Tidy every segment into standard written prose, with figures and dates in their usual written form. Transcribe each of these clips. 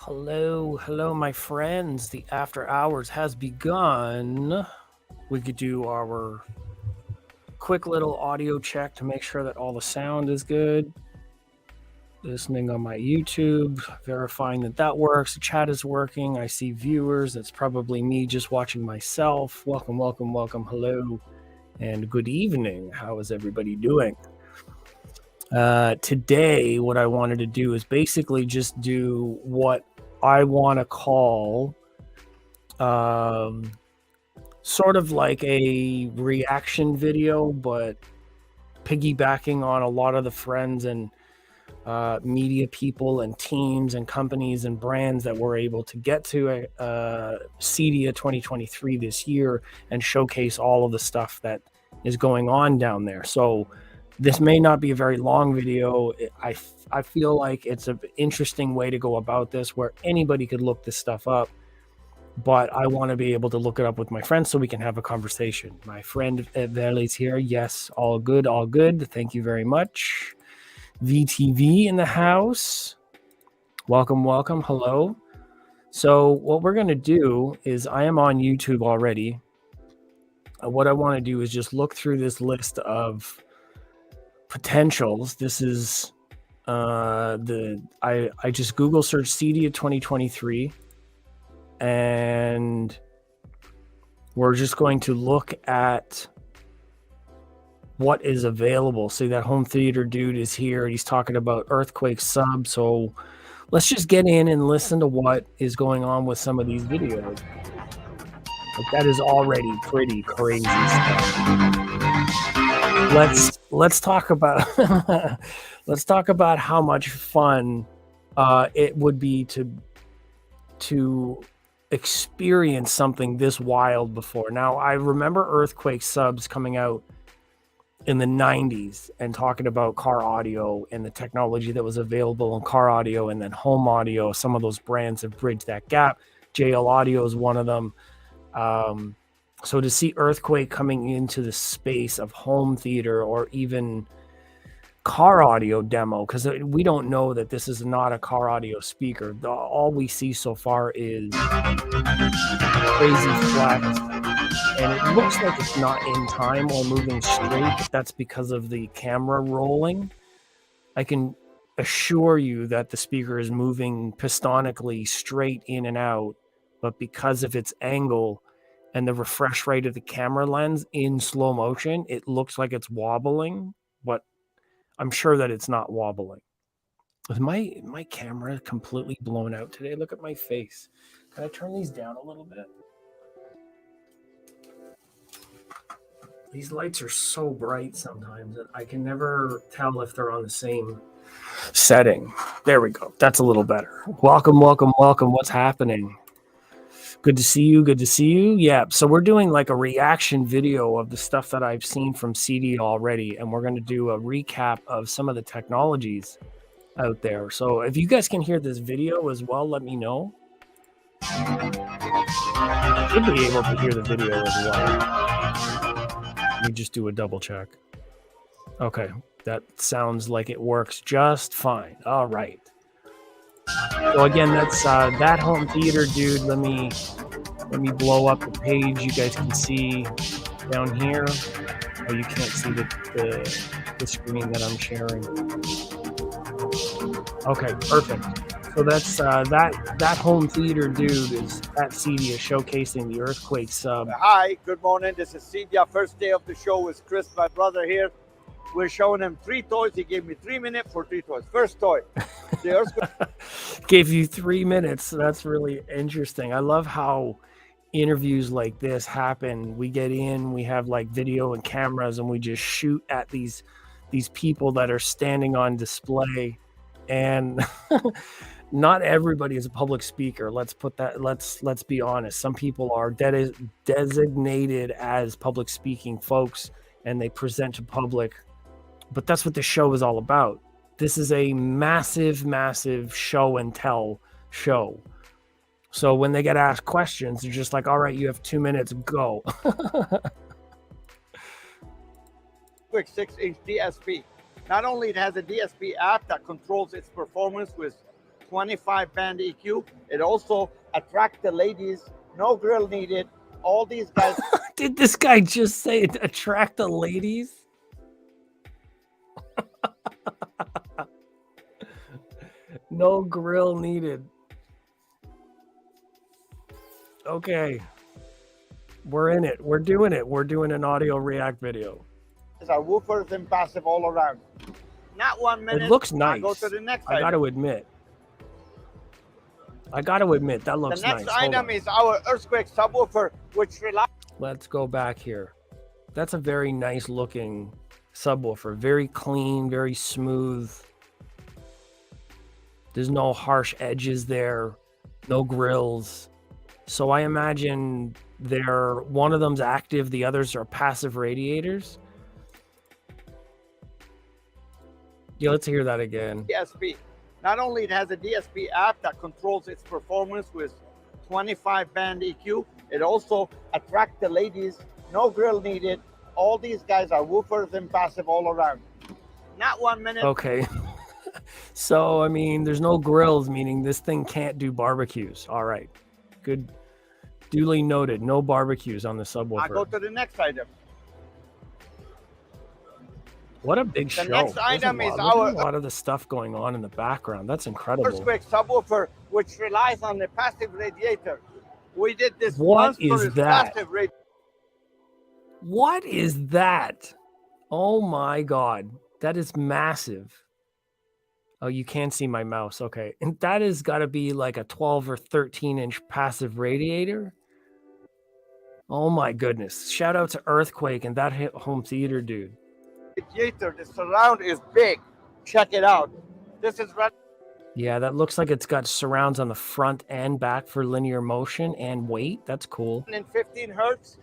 Hello, my friends. The after hours has begun. We could do our quick little audio check to make sure that all the sound is good. Listening on my YouTube, verifying that works. The chat is working. I see viewers. That's probably me just watching myself. Welcome. Hello, and good evening. How is everybody doing? Today, what I wanted to do is basically just do what I want to call sort of like a reaction video, but piggybacking on a lot of the friends and media people and teams and companies and brands that were able to get to CEDIA 2023 this year and showcase all of the stuff that is going on down there. So this may not be a very long video. I feel like it's an interesting way to go about this where anybody could look this stuff up, but I want to be able to look it up with my friends so we can have a conversation. My friend Verle's here. Yes, all good. Thank you very much. VTV in the house. Welcome. Hello. So what we're going to do is I am on YouTube already. What I want to do is just look through this list of potentials. This is I just Google search CEDIA 2023 and we're just going to look at what is available. See, that home theater dude is here. He's talking about earthquake sub. So let's just get in and listen to what is going on with some of these videos. Like, that is already pretty crazy stuff. Let's talk about let's talk about how much fun it would be to experience something this wild before. Now, I remember earthquake subs coming out in the 90s and talking about car audio and the technology that was available in car audio and then home audio. Some of those brands have bridged that gap. JL Audio is one of them. So to see earthquake coming into the space of home theater or even car audio demo, because we don't know that this is not a car audio speaker. All we see so far is crazy flex, and it looks like it's not in time or moving straight, but that's because of the camera rolling. I can assure you that the speaker is moving pistonically straight in and out, but because of its angle and the refresh rate of the camera lens in slow motion, it looks like it's wobbling, but I'm sure that it's not wobbling. Is my camera completely blown out today? Look at my face. Can I turn these down a little bit? These lights are so bright sometimes that I can never tell if they're on the same setting. There we go. That's a little better. Welcome. What's happening? Good to see you. Yeah, so we're doing like a reaction video of the stuff that I've seen from CEDIA already, and we're going to do a recap of some of the technologies out there. So if you guys can hear this video as well, let me know. You should be able to hear the video as well. Let me just do a double check. Okay, that sounds like it works just fine. All right. So again, that's that home theater dude. Let me blow up the page. You guys can see down here. Oh, you can't see the screen that I'm sharing. Okay, perfect. So that's that home theater dude is at CEDIA showcasing the earthquake sub. Hi, good morning. This is CEDIA. First day of the show with Chris, my brother here. We're showing him 3 toys. He gave me 3 minutes for 3 toys. First toy. Gave you 3 minutes. That's really interesting. I love how interviews like this happen. We get in, we have like video and cameras, and we just shoot at these people that are standing on display. And not everybody is a public speaker. Let's be honest. Some people are designated as public speaking folks, and they present to public. But that's what the show is all about. This is a massive show and tell show. So when they get asked questions, they're just like, all right, you have 2 minutes, go. Quick 6-inch DSP. Not only it has a DSP app that controls its performance with 25 band EQ. It also attracts the ladies. No grill needed. All these guys. Did this guy just say attract the ladies? No grill needed. Okay. We're in it. We're doing it. We're doing an audio react video. Are woofers and passive all around. Not 1 minute. It looks nice. Go to the next I got to admit. That looks nice. The next item is our earthquake subwoofer, which relies. Let's go back here. That's a very nice looking subwoofer. Very clean, very smooth. There's no harsh edges there. No grills. So I imagine one of them's active, the others are passive radiators. Yeah, let's hear that again. DSP. Not only it has a DSP app that controls its performance with 25 band EQ, it also attracts the ladies. No grill needed. All these guys are woofers and passive all around. Not 1 minute. Okay. So, I mean, there's no grills, meaning this thing can't do barbecues. All right. Good. Duly noted. No barbecues on the subwoofer. I go to the next item. What a big show. The next item is a lot of the stuff going on in the background. That's incredible. Earthquake subwoofer, which relies on the passive radiator. We did this What once for is that? passive radiator. What is that? Oh my God. That is massive. Oh, you can't see my mouse. Okay. And that has got to be like a 12 or 13 inch passive radiator. Oh my goodness. Shout out to Earthquake and that home theater dude. Radiator, the surround is big. Check it out. This is right. Yeah, that looks like it's got surrounds on the front and back for linear motion and weight. That's cool. In 15 hertz.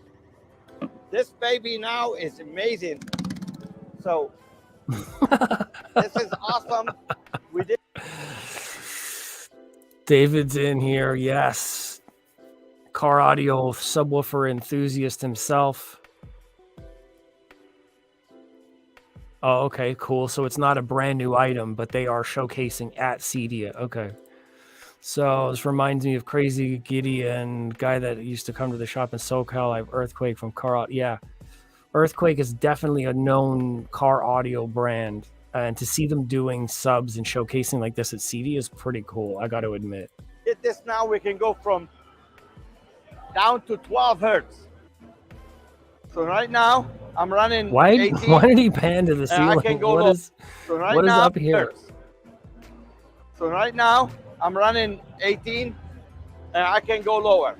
This baby now is amazing. So this is awesome. We did. David's in here. Yes. Car audio subwoofer enthusiast himself. Oh, okay, cool. So it's not a brand new item, but they are showcasing at CEDIA. Okay. So this reminds me of Crazy Gideon, guy that used to come to the shop in SoCal. I have Earthquake from Car Audio. Yeah. Earthquake is definitely a known car audio brand. And to see them doing subs and showcasing like this at CEDIA is pretty cool, I got to admit. Did this now, we can go from down to 12 hertz. So right now, I'm running. Why 18, did he pan to the ceiling? I can go what is now, up here? Hertz. So right now, I'm running 18, and I can go lower.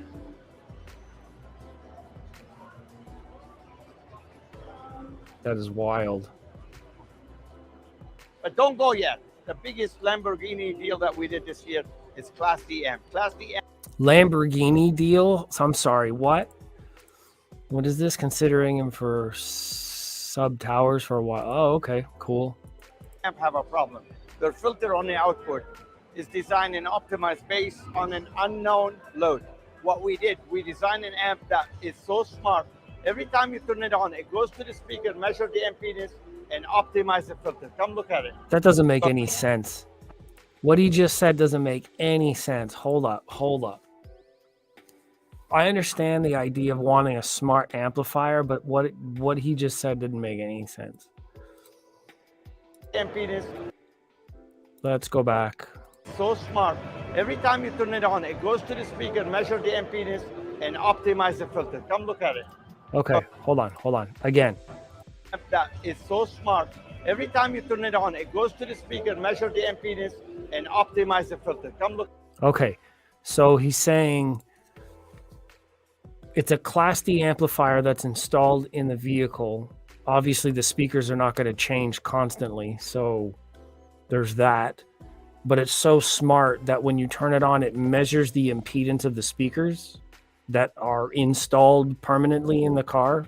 That is wild. But don't go yet. The biggest Lamborghini deal that we did this year is Class D amp. Class D amp. Lamborghini deal? I'm sorry, what? What is this? Considering him for sub towers for a while. Oh, okay, cool. Amp have a problem. Their filter on the output is designed and optimized based on an unknown load. What we did, we designed an amp that is so smart. Every time you turn it on, it goes to the speaker, measure the impedance, and optimize the filter. Come look at it. That doesn't make any sense. What he just said doesn't make any sense. Hold up. I understand the idea of wanting a smart amplifier, but what he just said didn't make any sense. Impedance. Let's go back. So smart. Every time you turn it on, it goes to the speaker, measure the impedance, and optimize the filter. Come look at it. Okay, hold on. Again. That is so smart. Every time you turn it on, it goes to the speaker, measure the impedance, and optimize the filter. Come look. Okay, so he's saying it's a Class D amplifier that's installed in the vehicle. Obviously, the speakers are not going to change constantly, so there's that. But it's so smart that when you turn it on, it measures the impedance of the speakers that are installed permanently in the car.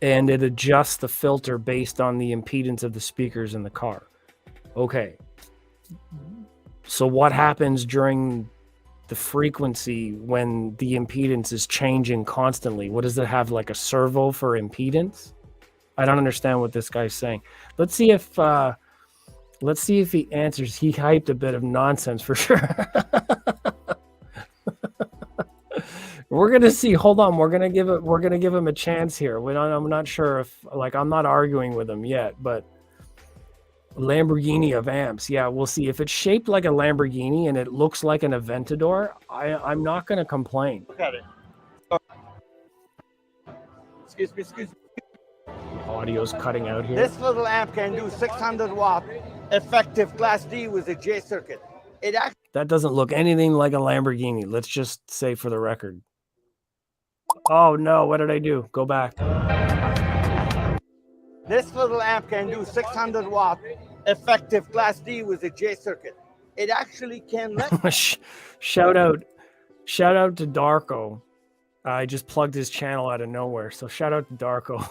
And it adjusts the filter based on the impedance of the speakers in the car. Okay. So what happens during the frequency when the impedance is changing constantly? What does it have, like a servo for impedance? I don't understand what this guy's saying. Let's see if Let's see if he answers. He hyped a bit of nonsense for sure. We're gonna see. Hold on. We're gonna give him a chance here. I'm not sure if I'm not arguing with him yet, but Lamborghini of amps. Yeah, we'll see. If it's shaped like a Lamborghini and it looks like an Aventador, I'm not gonna complain. Look at it. Excuse me. Audio's cutting out here. This little amp can do 600 watt effective Class D with a J circuit. That doesn't look anything like a Lamborghini. Let's just say for the record. Oh no, what did I do? Go back. This little amp can do 600 watt effective Class D with a J circuit. It actually can let shout out to Darko. I just plugged his channel out of nowhere. So shout out to Darko.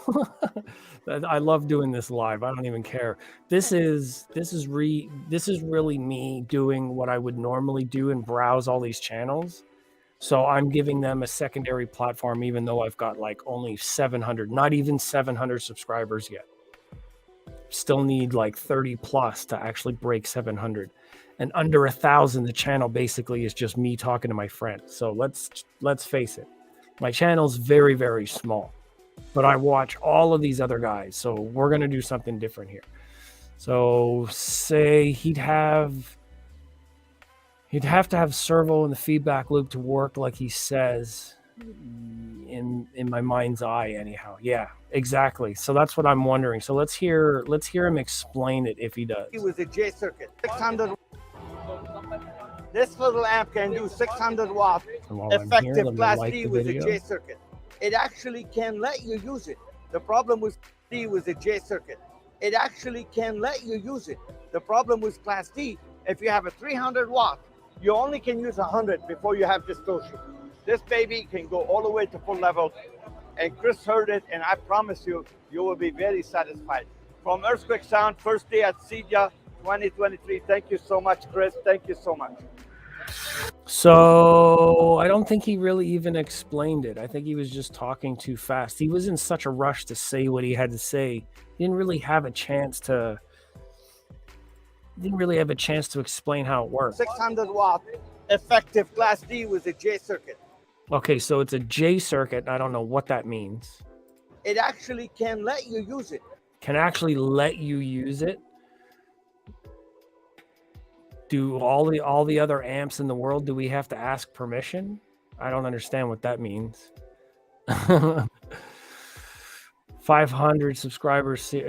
I love doing this live. I don't even care. This is really me doing what I would normally do and browse all these channels. So I'm giving them a secondary platform, even though I've got like only 700, not even 700 subscribers yet. Still need like 30 plus to actually break 700. And under 1,000, the channel basically is just me talking to my friends. So let's face it. My channel's very, very small, but I watch all of these other guys. So we're going to do something different here. So say he'd have to have servo in the feedback loop to work like he says in my mind's eye anyhow. Yeah, exactly. So that's what I'm wondering. So let's hear him explain it if he does. It was a J circuit. 600. This little amp can do 600 watt effective Class D with a J circuit. It actually can let you use it. The problem with D was a J circuit. It actually can let you use it. The problem with Class D, if you have a 300 watt, you only can use 100 before you have distortion. This baby can go all the way to full level, and Chris heard it, and I promise you, you will be very satisfied. From Earthquake Sound, first day at CEDIA 2023. Thank you so much, Chris. Thank you so much. So I don't think he really even explained it. I think he was just talking too fast. He was in such a rush to say what he had to say. He didn't really have a chance to explain how it works. 600 watt effective Class D with a J circuit. Okay, so it's a J circuit. I don't know what that means. It actually can let you use it. Can actually let you use it? Do all the other amps in the world, do we have to ask permission? I don't understand what that means. 500 subscribers. I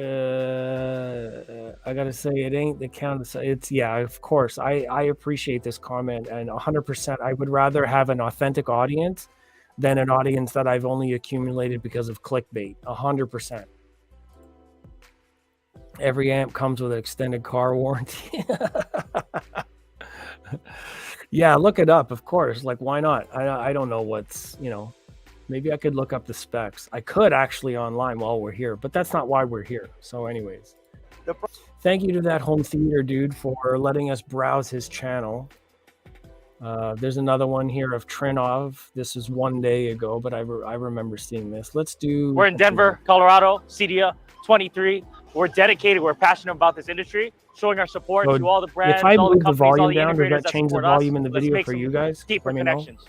gotta say, it ain't the count. It's, yeah, of course. I appreciate this comment, and 100%. I would rather have an authentic audience than an audience that I've only accumulated because of clickbait. 100%. Every amp comes with an extended car warranty. Yeah, look it up, of course. Like, why not? I don't know what's, maybe I could look up the specs. I could actually online while we're here, but that's not why we're here. So anyways, thank you to that home theater dude for letting us browse his channel. There's another one here of Trinov. This is 1 day ago, but I remember seeing this. We're in Denver, Colorado, CEDIA 23. We're dedicated. We're passionate about this industry, showing our support to all the brands, if I all the move companies, the volume all the down, does integrators that change the volume in the video for you guys? Deeper connections.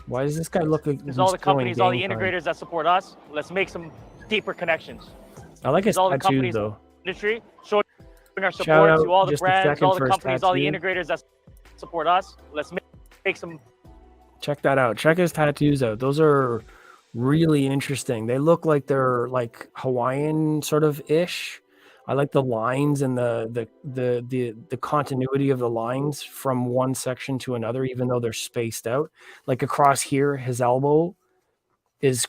Why does this guy look like there's all the companies, all the integrators that support us? Let's make some deeper connections. I like his all tattoos, the companies though. Industry, showing our support to all the brands, all the companies, all the tattoo. integrators that support us. Let's make some. Check that out. Check his tattoos out. Those are really interesting. They look like they're like Hawaiian sort of ish. I like the lines and the continuity of the lines from one section to another, even though they're spaced out. Like across here, his elbow is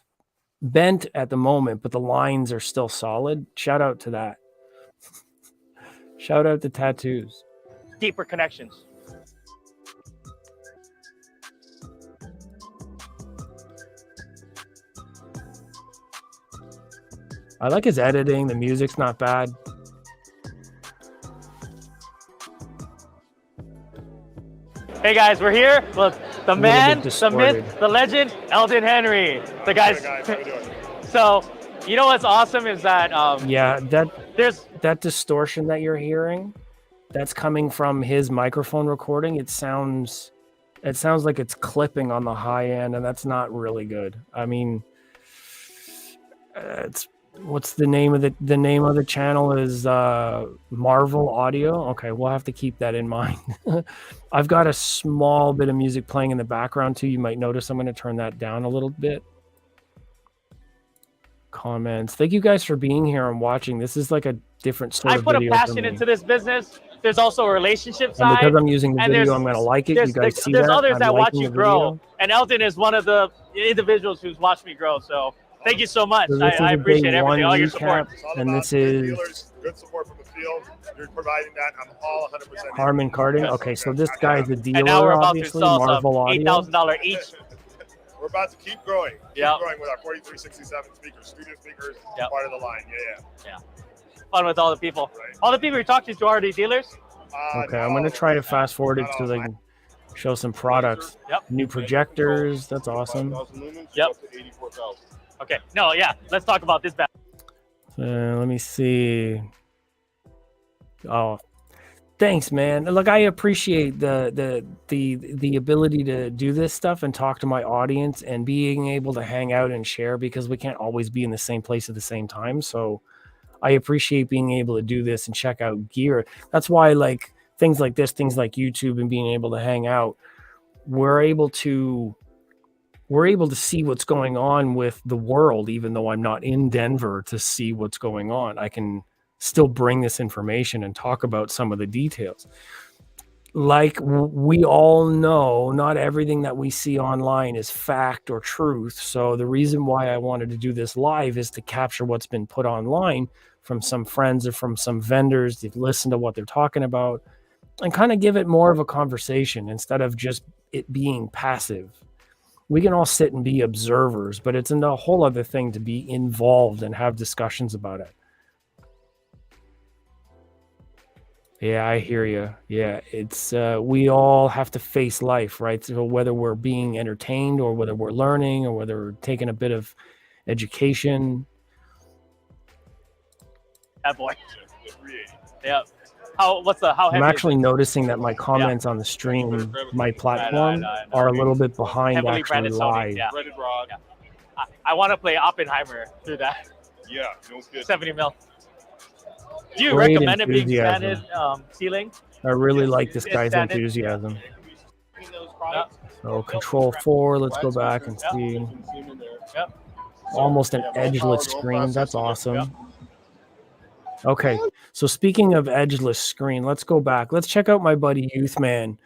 bent at the moment, but the lines are still solid. Shout out to that. Shout out to tattoos. Deeper connections. I like his editing. The music's not bad. Hey guys, we're here with the man, the myth, the legend, Eldon Henry. The guys. So, you know what's awesome is that yeah, that distortion that you're hearing, that's coming from his microphone recording. It sounds like it's clipping on the high end, and that's not really good. I mean, what's the name of the name of the channel is Marvel Audio. Okay, we'll have to keep that in mind. I've got a small bit of music playing in the background too. You might notice I'm going to turn that down a little bit. Comments. Thank you guys for being here and watching. This is like a different sort of video. I put a passion into this business. There's also a relationship side. And because I'm using the video, I'm going to like it. You guys see that? There's others I'm that watch you grow. video. And Elton is one of the individuals who's watched me grow. So thank you so much. So I appreciate everything, all your support. And this is good support from the field. You're providing that. I'm all 100%. Harman Kardon. Okay, so this guy's a dealer, and now we're about obviously. To sell Marvel some $8,000 each. We're about to keep growing. Keep growing with our 4367 speakers, studio speakers, part of the line. Yeah. Fun with all the people. Right. All the people you're talking to are already dealers? Okay, I'm going to try to fast forward it so they can show some products. New projectors. That's awesome. Okay. No, let's talk about this. Let me see. Oh, thanks, man. Look, I appreciate the ability to do this stuff and talk to my audience and being able to hang out and share, because we can't always be in the same place at the same time. So I appreciate being able to do this and check out gear. That's why, like, things like this, things like YouTube and being able to hang out, we're able to see what's going on with the world, even though I'm not in Denver to see what's going on. I can still bring this information and talk about some of the details. Like we all know, not everything that we see online is fact or truth. So the reason why I wanted to do this live is to capture what's been put online from some friends or from some vendors, to listen to what they're talking about and kind of give it more of a conversation instead of just it being passive. We can all sit and be observers, but it's a whole other thing to be involved and have discussions about it. Yeah, I hear you. Yeah, it's we all have to face life, right? So whether we're being entertained or whether we're learning or whether we're taking a bit of education. That boy. Yeah. How I'm actually noticing that my comments on the stream, my platform, are a little bit behind actually live. I want to play Oppenheimer through that. Yeah, feels good. 70 mil. Do you recommend it being standard ceiling? I really like this guy's enthusiasm. So Control 4, let's go back and see. Almost an edgeless screen. That's awesome. Okay, so speaking of edgeless screen, let's go back. Let's check out my buddy Youthman,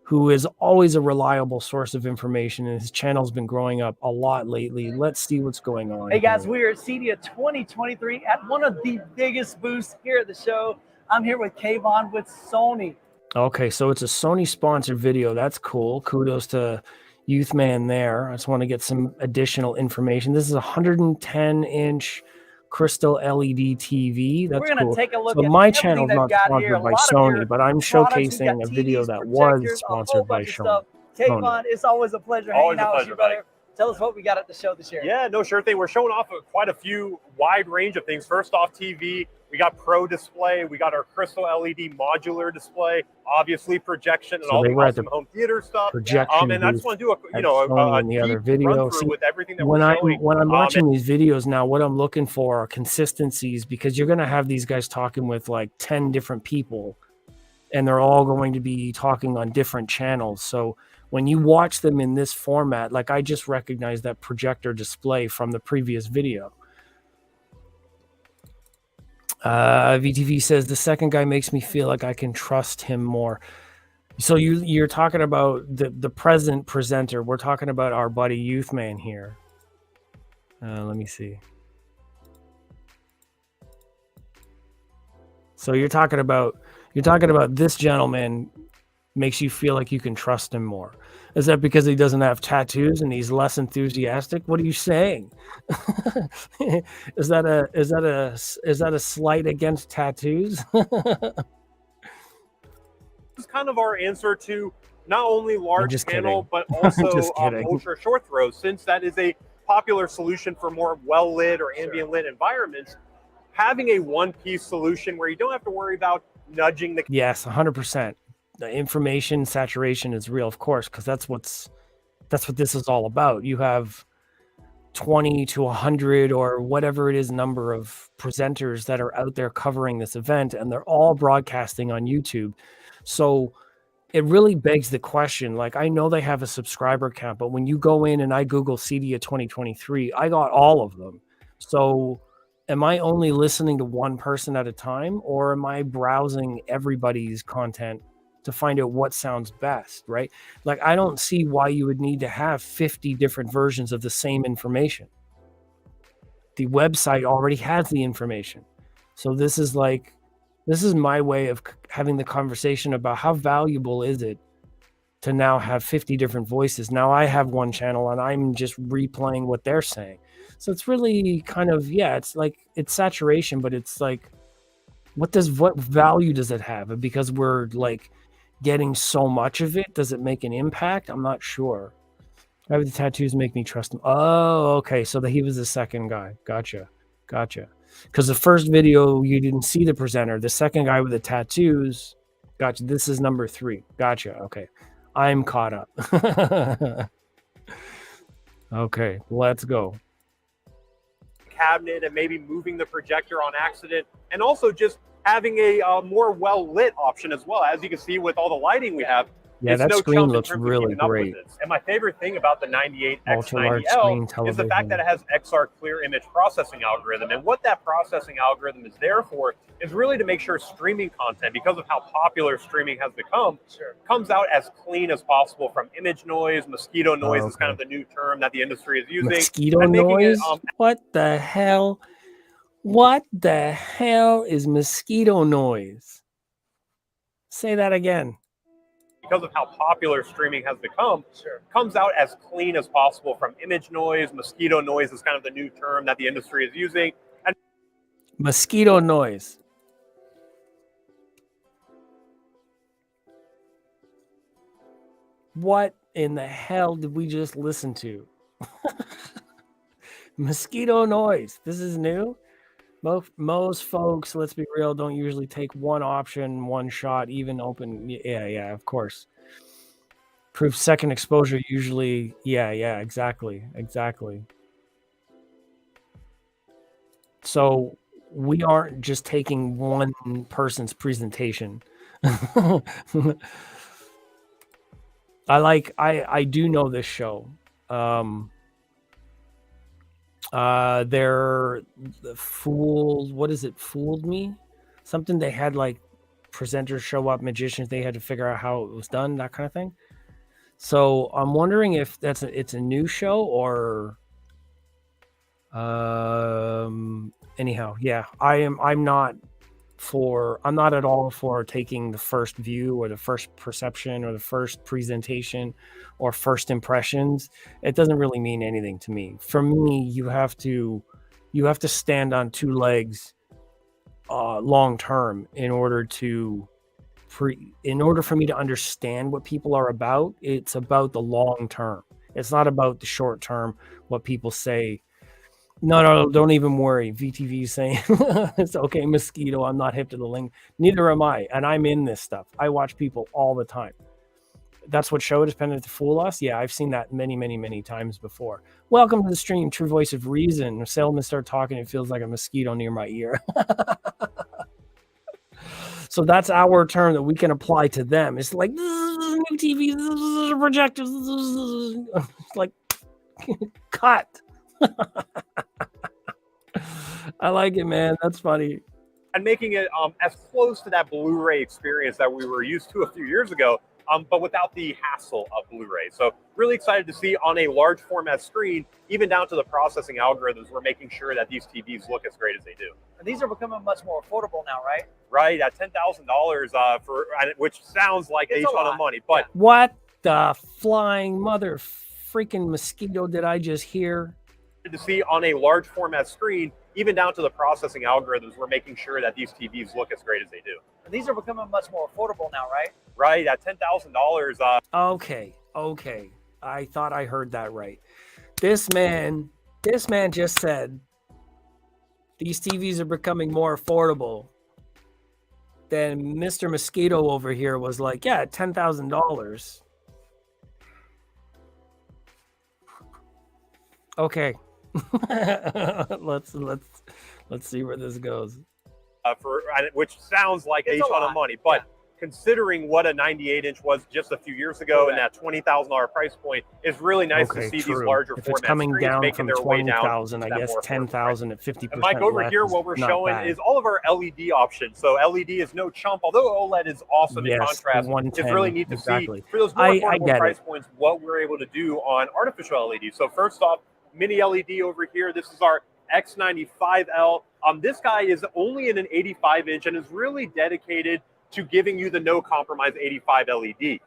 who is always a reliable source of information, and his channel's been growing up a lot lately. Let's see what's going on. Hey guys, we are at CEDIA 2023 at one of the biggest booths here at the show. I'm here with Kayvon with Sony. Okay, so it's a Sony sponsored video. That's cool. Kudos to Youthman there. I just want to get some additional information. This is a 110-inch crystal LED TV. That's We're gonna cool. take a look so at my channel's not sponsored here. by Sony, but I'm showcasing a video that was sponsored by Sony. Kayvon, it's always a pleasure hanging out with you, brother. Tell us what we got at the show this year. Yeah, no, sure thing. We're showing off quite a few wide range of things. First off, TV. We got Pro Display. We got our crystal LED modular display. Obviously, projection and all the awesome home theater stuff. And I just want to do a deep run through with everything that we're showing. When I'm watching these videos now, what I'm looking for are consistencies, because you're going to have these guys talking with like 10 different people, and they're all going to be talking on different channels. So when you watch them in this format, like I just recognized that projector display from the previous video. VTV says the second guy makes me feel like I can trust him more. So you're talking about the present presenter. We're talking about our buddy Youthman here. Let me see. So you're talking about this gentleman makes you feel like you can trust him more. Is that because he doesn't have tattoos and he's less enthusiastic? What are you saying? Is that a slight against tattoos? This is kind of our answer to not only large panel, but also ultra short throws, since that is a popular solution for more well lit or ambient lit environments. having a one-piece solution where you don't have to worry about nudging the Yes, 100%. The information saturation is real, of course, because that's what this is all about. You have 20 to 100 or whatever it is number of presenters that are out there covering this event, and they're all broadcasting on YouTube. So it really begs the question, like, I know they have a subscriber count, but when you go in and I Google CEDIA 2023, I got all of them. So am I only listening to one person at a time, or am I browsing everybody's content to find out what sounds best, right? Like, I don't see why you would need to have 50 different versions of the same information. The website already has the information. So this is my way of having the conversation about how valuable is it to now have 50 different voices. Now I have one channel and I'm just replaying what they're saying. So it's really kind of, it's like, it's saturation, but it's like, what value does it have? Because we're like getting so much of it, does it make an impact? I'm not sure. Why would the tattoos make me trust him? Oh, okay. So he was the second guy. Gotcha. Because the first video, you didn't see the presenter. The second guy with the tattoos, gotcha. This is number 3. Gotcha. Okay. I'm caught up. Okay, let's go. cabinet and maybe moving the projector on accident, and also just having a more well-lit option as well. As you can see with all the lighting we have, yeah, that screen looks really great. And my favorite thing about the 98X90L Ultra-large is the fact that it has XR clear image processing algorithm. And what that processing algorithm is there for is really to make sure streaming content, because of how popular streaming has become, comes out as clean as possible from image noise. Mosquito noise is kind of the new term that the industry is using. Mosquito noise? What the hell? What the hell is mosquito noise? Say that again. Because of how popular streaming has become, comes out as clean as possible from image noise. Mosquito noise is kind of the new term that the industry is using. And mosquito noise. What in the hell did we just listen to? Mosquito noise. This is new. Most folks, let's be real, don't usually take one option, one shot, even open. Yeah, of course. Proof second exposure usually. Yeah, exactly. So we aren't just taking one person's presentation. I do know this show. They're fooled. What is it? Fooled Me? Something they had like presenters show up, magicians. They had to figure out how it was done, that kind of thing. So I'm wondering if it's a new show or. Anyhow, yeah, I'm not at all for taking the first view or the first perception or the first presentation or first impressions. It doesn't really mean anything to me. For me, you have to stand on two legs long term in order for me to understand what people are about. It's about the long term. It's not about the short term, what people say. No, don't even worry. VTV is saying it's okay, mosquito. I'm not hip to the link. Neither am I. And I'm in this stuff. I watch people all the time. That's what show dependent to fool us. Yeah, I've seen that many times before. Welcome to the stream, True Voice of Reason. Salman start talking, it feels like a mosquito near my ear. So that's our term that we can apply to them. It's like new TV, projectors. It's like cut. I like it, man. That's funny. And making it as close to that Blu-ray experience that we were used to a few years ago, but without the hassle of Blu-ray. So really excited to see on a large format screen, even down to the processing algorithms, we're making sure that these TVs look as great as they do. And these are becoming much more affordable now, right? Right, at $10,000 which sounds like a ton of money. But what the flying mother freaking mosquito did I just hear? To see on a large format screen, even down to the processing algorithms, we're making sure that these TVs look as great as they do. And these are becoming much more affordable now, right? Right, at $10,000. Okay. I thought I heard that right. This man just said These TVs are becoming more affordable. Then Mr. Mosquito over here was like, yeah, $10,000. Okay. let's see where this goes. Which sounds like a ton of money, but considering what a 98-inch was just a few years ago and that $20,000 price point, is really nice to see these larger if format it's coming screens down making from their way down. 20,000, I guess 10,000 at 50%. And Mike, over here, what we're showing is all of our LED options. So LED is no chump, although OLED is awesome in contrast. It's really neat to see for those more affordable price points what we're able to do on artificial LED. So first off, mini LED over here. This is our X95L. This guy is only in an 85-inch and is really dedicated to giving you the no compromise 85 LED.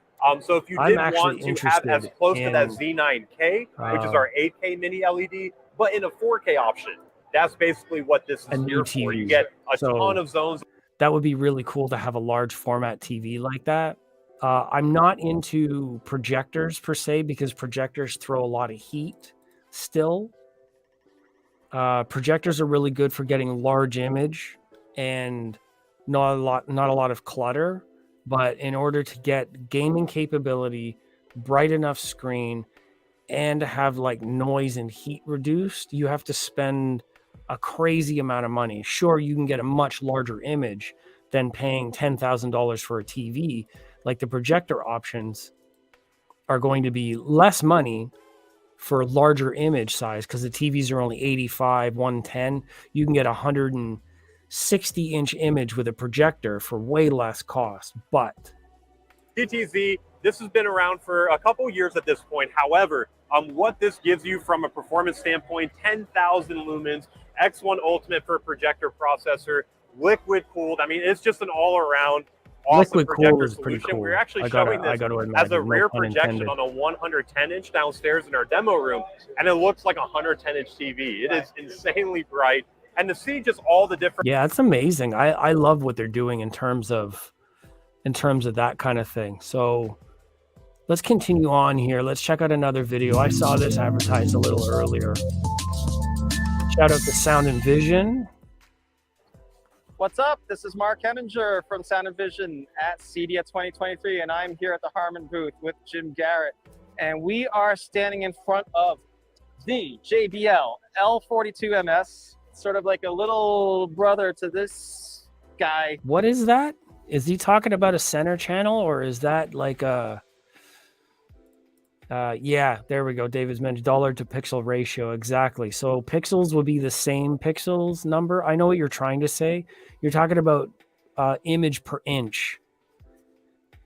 So if you did want to have as close to that Z9K, which is our 8K mini LED, but in a 4K option, that's basically what this is here for. You get a ton of zones. That would be really cool to have a large format TV like that. I'm not into projectors per se because projectors throw a lot of heat still. Projectors are really good for getting large image and not a lot of clutter, but in order to get gaming capability, bright enough screen, and to have like noise and heat reduced, you have to spend a crazy amount of money. Sure, you can get a much larger image than paying $10,000 for a TV. Like the projector options are going to be less money for larger image size because the TVs are only 85, 110. You can get 160-inch image with a projector for way less cost. But TTZ, this has been around for a couple years at this point. However, what this gives you from a performance standpoint, 10,000 lumens, X1 Ultimate for projector processor, liquid cooled. I mean, it's just an all-around awesome projector solution. Cool. We're actually showing this as a rear projection on a 110-inch downstairs in our demo room, and it looks like a 110-inch TV. It is insanely bright, and to see just all the different. Yeah, it's amazing. I love what they're doing in terms of that kind of thing. So let's continue on here. Let's check out another video. I saw this advertised a little earlier. Shout out to Sound and Vision. What's up? This is Mark Henninger from Sound and Vision at CEDIA 2023, and I'm here at the Harman booth with Jim Garrett. And we are standing in front of the JBL L42MS, sort of like a little brother to this guy. What is that? Is he talking about a center channel, or is that like a... yeah, there we go. David's mentioned dollar to pixel ratio. Exactly. So pixels will be the same pixels number. I know what you're trying to say. You're talking about image per inch,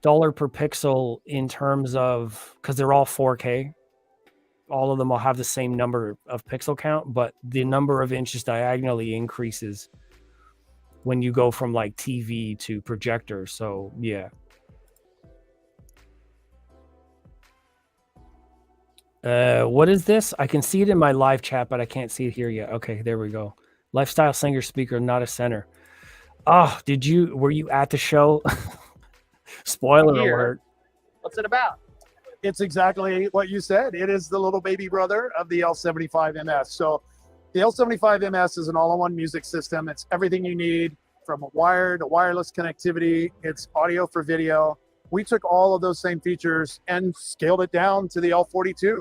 dollar per pixel in terms of, because they're all 4K. All of them will have the same number of pixel count, but the number of inches diagonally increases when you go from like TV to projector. So yeah. What is this? I can see it in my live chat, but I can't see it here yet. Okay, there we go. Lifestyle singer speaker, not a center. Oh, were you at the show? Spoiler alert. What's it about? It's exactly what you said. It is the little baby brother of the L75MS. So the L75MS is an all-in-one music system. It's everything you need from a wired to wireless connectivity. It's audio for video. We took all of those same features and scaled it down to the L42.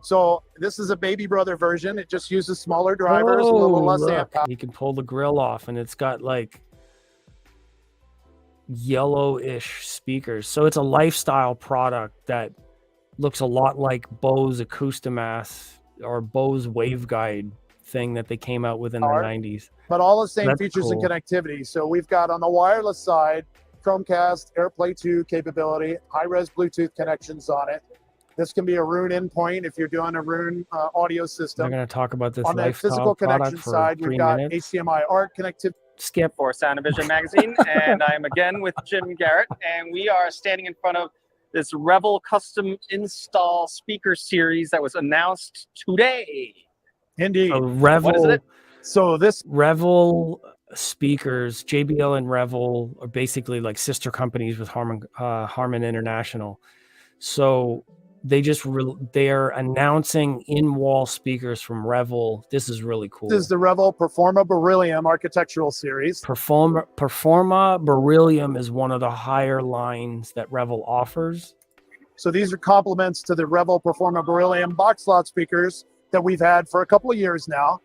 So this is a baby brother version. It just uses smaller drivers, a little less amp power. You can pull the grill off, and it's got like yellowish speakers. So it's a lifestyle product that looks a lot like Bose Acoustimass or Bose Waveguide thing that they came out with in the 90s. But all the same features and connectivity. So we've got on the wireless side, Chromecast, AirPlay 2 capability, high-res Bluetooth connections on it. This can be a Roon endpoint if you're doing a Roon audio system. We're going to talk about this on the physical connection side. We've got HDMI ARC connectivity. Skip for Sound and Vision magazine, and I'm again with Jim Garrett, and we are standing in front of this Revel custom install speaker series that was announced today. Indeed. Revel. What is it? So this Revel speakers, JBL and Revel are basically like sister companies with Harman International. So they're announcing in-wall speakers from Revel. This is really cool. This is the Revel Performa Beryllium architectural series. Performa Beryllium is one of the higher lines that Revel offers. So these are complements to the Revel Performa Beryllium box slot speakers that we've had for a couple of years now.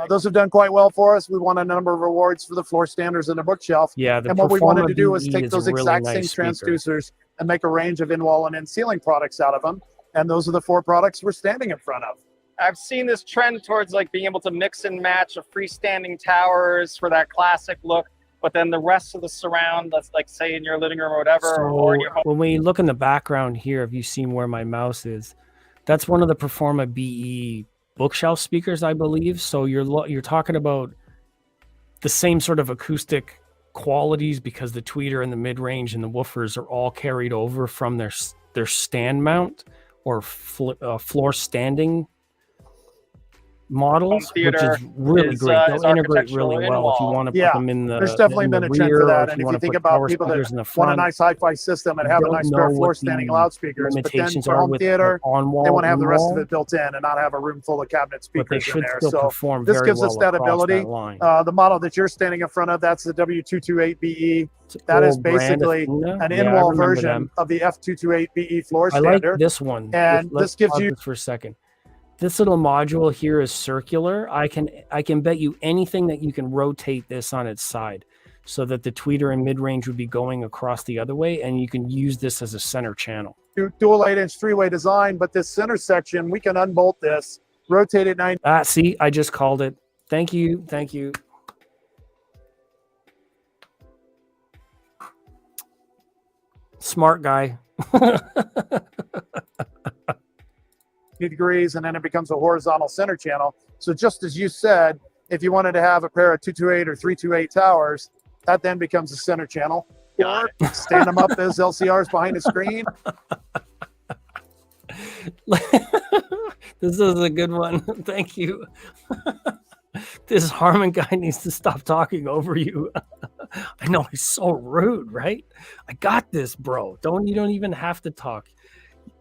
Those have done quite well for us. We won a number of awards for the floor standers in the bookshelf. Yeah, and what we wanted to do was BE take those really exact nice same transducers and make a range of in-wall and in-ceiling products out of them. And those are the 4 products we're standing in front of. I've seen this trend towards like being able to mix and match a freestanding towers for that classic look, but then the rest of the surround, that's like say in your living room or whatever, or in your home. When we look in the background here, have you seen where my mouse is? That's one of the Performa BE bookshelf speakers, I believe. So you're talking about the same sort of acoustic qualities because the tweeter and the mid-range and the woofers are all carried over from their stand mount or floor standing models, which is really great. They'll integrate really well if you want to put them in the There's definitely been a trend for that. And if you think about people that want a nice hi-fi system and have a nice pair of floor standing loudspeakers, but then for home theater, they want to have the rest of it built in and not have a room full of cabinet speakers in there. So this gives us that ability. The model that you're standing in front of, that's the W228BE. That is basically an in-wall version of the F228BE floor standard. I like this one. And this gives you for a second. This little module here is circular. I can bet you anything that you can rotate this on its side so that the tweeter and mid-range would be going across the other way, and you can use this as a center channel. Dual 8-inch 3-way design, but this center section, we can unbolt this, rotate it 90. See, I just called it. Thank you. Thank you. Smart guy. degrees, and then it becomes a horizontal center channel. So just as you said, if you wanted to have a pair of 228 or 328 towers, that then becomes a center channel. Or stand them up as LCRs behind the screen. This is a good one. Thank you. This Harman guy needs to stop talking over you. I know he's so rude, right? I got this, bro. You don't even have to talk.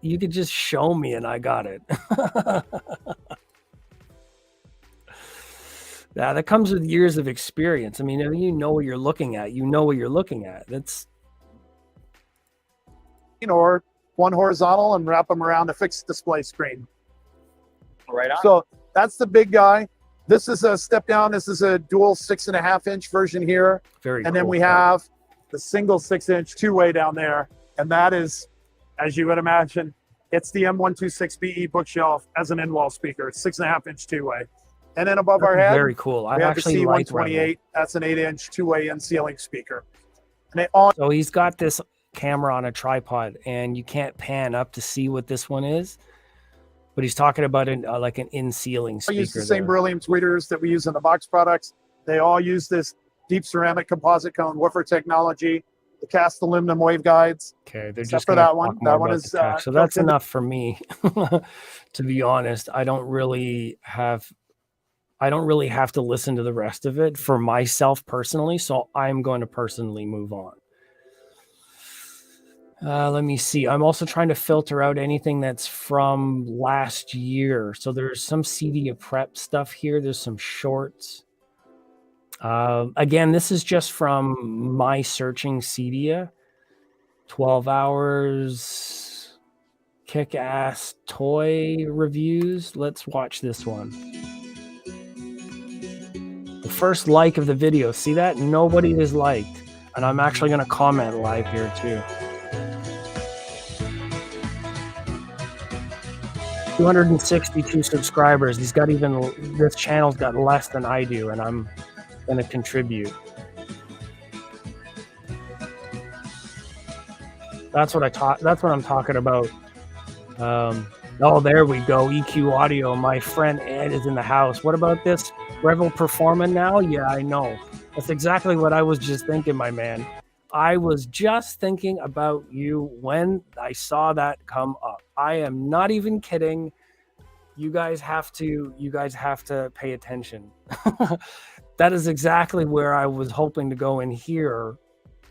You could just show me and I got it. Yeah, that comes with years of experience. I mean, if you know what you're looking at, you know what you're looking at. That's or one horizontal and wrap them around a fixed display screen. Right on. So that's the big guy. This is a step down. This is a dual 6.5-inch version here. Very cool. And then we have the single 6-inch 2-way down there. And that is, as you would imagine, it's the M126BE bookshelf as an in-wall speaker. 6.5-inch 2-way. And then above our head, very cool. I actually the like C128. That's an 8-inch 2-way in-ceiling speaker. And so he's got this camera on a tripod, and you can't pan up to see what this one is. But he's talking about like an in-ceiling speaker. I use the same beryllium tweeters that we use in the box products. They all use this deep ceramic composite cone woofer technology, the cast aluminum waveguides. Okay, they're Except just for that one. That one is so that's enough for me. To be honest, I don't really have to listen to the rest of it for myself personally. So I'm going to personally move on. Let me see. I'm also trying to filter out anything that's from last year. So there's some CEDIA prep stuff here. There's some shorts. Again, this is just from my searching CEDIA. 12 hours, kick-ass toy reviews. Let's watch this one. The first like of the video. See that? Nobody is liked. And I'm actually going to comment live here too. 262 subscribers. This channel's got less than I do, and I'm going to contribute. That's what I'm talking about. Oh, there we go. EQ audio. My friend Ed is in the house. What about this? Revel Performa now? Yeah, I know. That's exactly what I was just thinking, my man. I was just thinking about you when I saw that come up. I am not even kidding. You guys have to pay attention. That is exactly where I was hoping to go and hear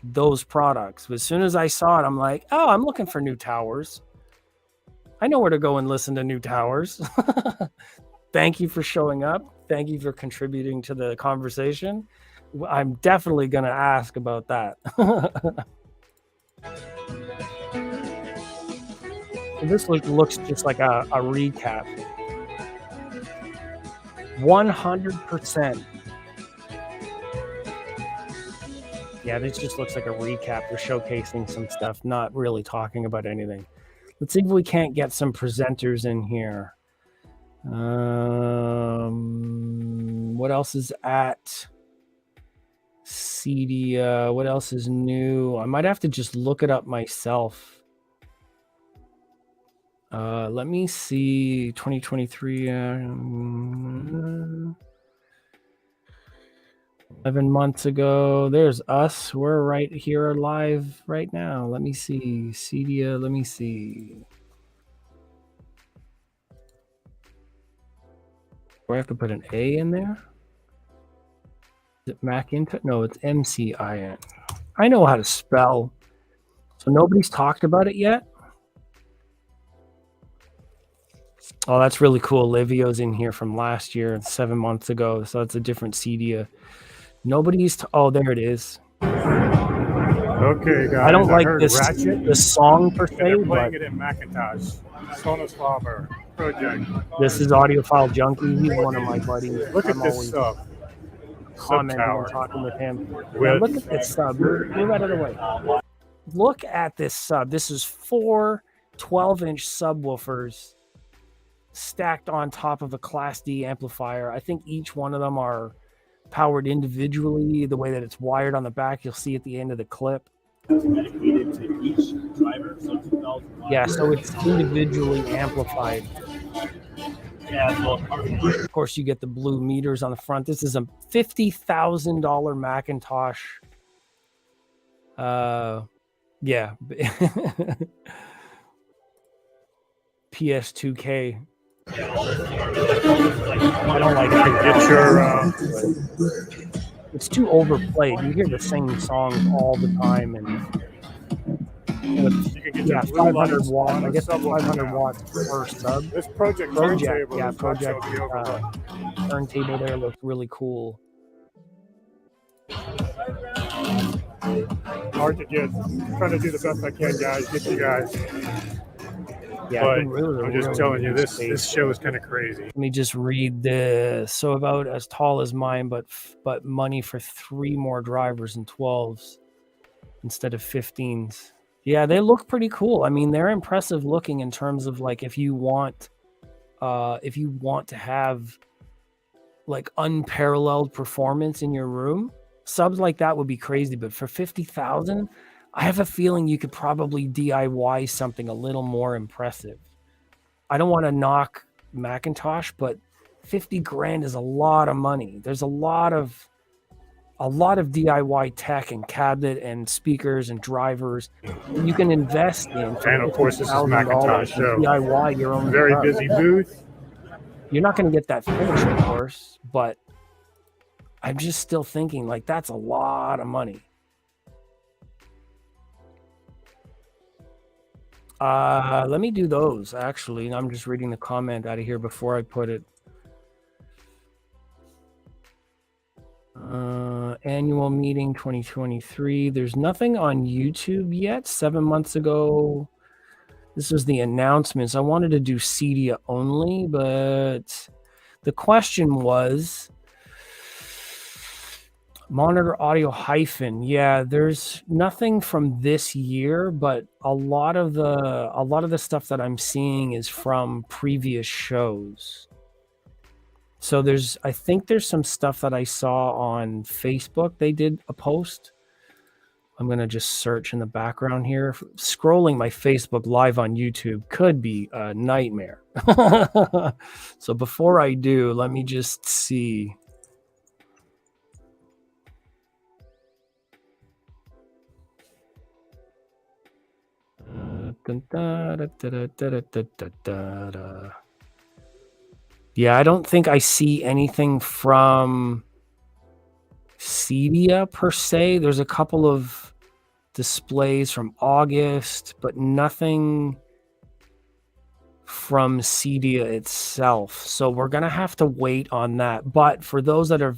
those products. As soon as I saw it, I'm like, oh, I'm looking for new towers. I know where to go and listen to new towers. Thank you for showing up. Thank you for contributing to the conversation. I'm definitely going to ask about that. This looks just like a recap. 100%. Yeah, this just looks like a recap. They're showcasing some stuff, not really talking about anything. Let's see if we can't get some presenters in here. What else is at CEDIA? What else is new? I might have to just look it up myself. Let me see. 2023. 11 months ago. There's us. We're right here live right now. Let me see. CEDIA. Let me see. Do I have to put an A in there? Is it Macintosh? No, it's MCIN. I know how to spell. So nobody's talked about it yet? Oh, that's really cool. Livio's in here from last year, 7 months ago. So that's a different CEDIA. Nobody's... oh, there it is. Okay, guys. I don't like this song per se, playing but it in Macintosh. Sonos Farmer project. This is Audiophile Junkie. He's one of my buddies. Look at this sub. Commenting and talking with him. Yeah, look at this sub. Move out of the way. Look at this sub. This is 4 12-inch subwoofers stacked on top of a Class D amplifier. I think each one of them are powered individually. The way that it's wired on the back, you'll see at the end of the clip. Dedicated to each driver, so 2,000 watts. Yeah, so it's individually amplified. Yeah, so of course, you get the blue meters on the front. This is a $50,000 Macintosh. Yeah. PS2K. I don't like it. Get your. It's too overplayed. You hear the same songs all the time, and yeah, 500 watts. I guess 500 watts per sub. This project turntable there looks really cool. Hard to get. I'm trying to do the best I can, guys. Get you guys. Yeah, but I'm just telling you, this show is kind of crazy. Let me just read this. So about as tall as mine, but money for 3 more drivers and 12s instead of 15s. Yeah, they look pretty cool. I mean, they're impressive looking in terms of like if you want to have like unparalleled performance in your room, subs like that would be crazy. But for 50,000. I have a feeling you could probably DIY something a little more impressive. I don't want to knock Macintosh, but 50 grand is a lot of money. There's a lot of DIY tech and cabinet and speakers and drivers you can invest in. And of course, this is Macintosh, so DIY your own. Very busy booth. You're not going to get that finish, of course, but I'm just still thinking like that's a lot of money. Let me do those actually. I'm just reading the comment out of here before I put it. Annual meeting 2023. There's nothing on YouTube yet. 7 months ago, this was the announcements. I wanted to do CEDIA only, but the question was Monitor Audio hyphen. Yeah, there's nothing from this year, but a lot of the stuff that I'm seeing is from previous shows. So I think there's some stuff that I saw on Facebook. They did a post. I'm going to just search in the background here. Scrolling my Facebook live on YouTube could be a nightmare. So before I do, let me just see. Yeah, I don't think I see anything from CEDIA per se. There's a couple of displays from August, but nothing from CEDIA itself. So we're going to have to wait on that. But for those that are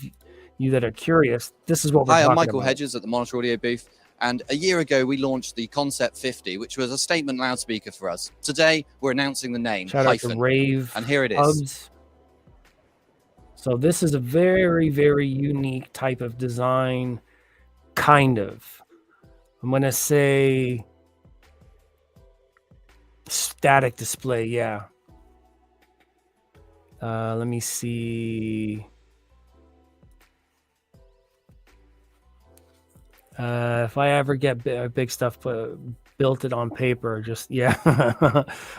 curious, this is what we're talking about. Hi, I'm Michael Hedges at the Monitor Audio booth. And a year ago, we launched the Concept 50, which was a statement loudspeaker for us. Today, we're announcing the name, Shout out to Rave. And here it is. Hubs. So this is a very, very unique type of design, kind of. I'm going to say static display, yeah. Let me see. If I ever get big stuff built it on paper, just, yeah.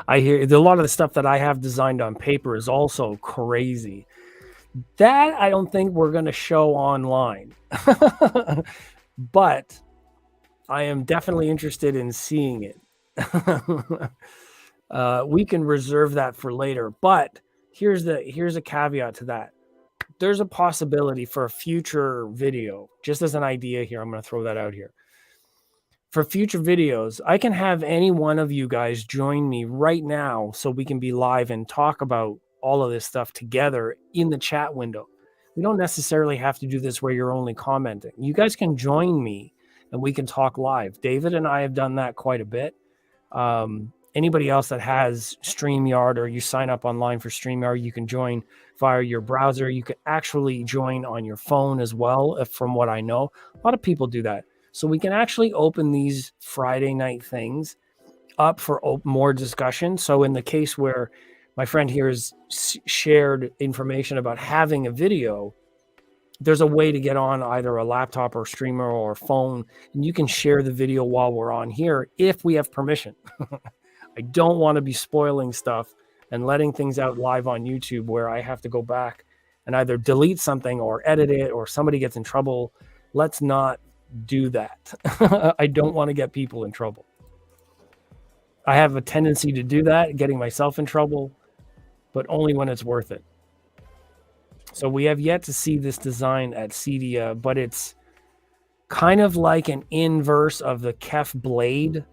I hear a lot of the stuff that I have designed on paper is also crazy. That I don't think we're going to show online. But I am definitely interested in seeing it. We can reserve that for later, but here's a caveat to that. There's a possibility for a future video, just as an idea here. I'm going to throw that out here. For future videos, I can have any one of you guys join me right now so we can be live and talk about all of this stuff together in the chat window. We don't necessarily have to do this where you're only commenting. You guys can join me and we can talk live. David and I have done that quite a bit. Anybody else that has StreamYard or you sign up online for StreamYard, you can join via your browser. You can actually join on your phone as well, from what I know. A lot of people do that. So we can actually open these Friday night things up for more discussion. So in the case where my friend here has shared information about having a video, there's a way to get on either a laptop or streamer or phone, and you can share the video while we're on here if we have permission. I don't want to be spoiling stuff and letting things out live on YouTube where I have to go back and either delete something or edit it or somebody gets in trouble. Let's not do that. I don't want to get people in trouble. I have a tendency to do that, getting myself in trouble, but only when it's worth it. So we have yet to see this design at CEDIA, but it's kind of like an inverse of the KEF Blade,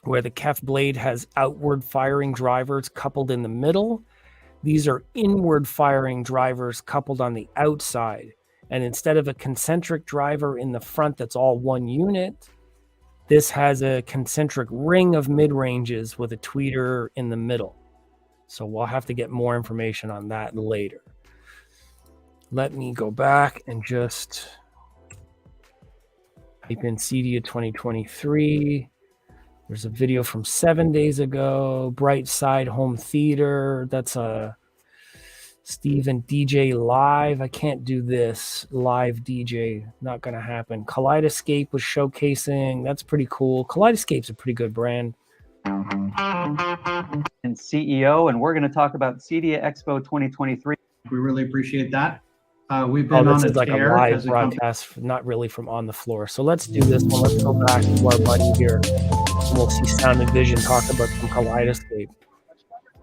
where the KEF Blade has outward firing drivers coupled in the middle. These are inward firing drivers coupled on the outside. And instead of a concentric driver in the front that's all one unit, this has a concentric ring of mid-ranges with a tweeter in the middle. So we'll have to get more information on that later. Let me go back and just type in CEDIA 2023. There's a video from 7 days ago. Bright Side Home Theater. That's a Steven DJ Live. I can't do this live DJ. Not going to happen. Kaleidoscape was showcasing. That's pretty cool. Kaleidoscape's a pretty good brand. And CEO, and we're going to talk about CEDIA Expo 2023. We really appreciate that. We've been on this a is like a live broadcast, not really from on the floor. So let's do this one. Let's go back to our buddy here. And we'll see Sound and Vision talk about some Kaleidoscape.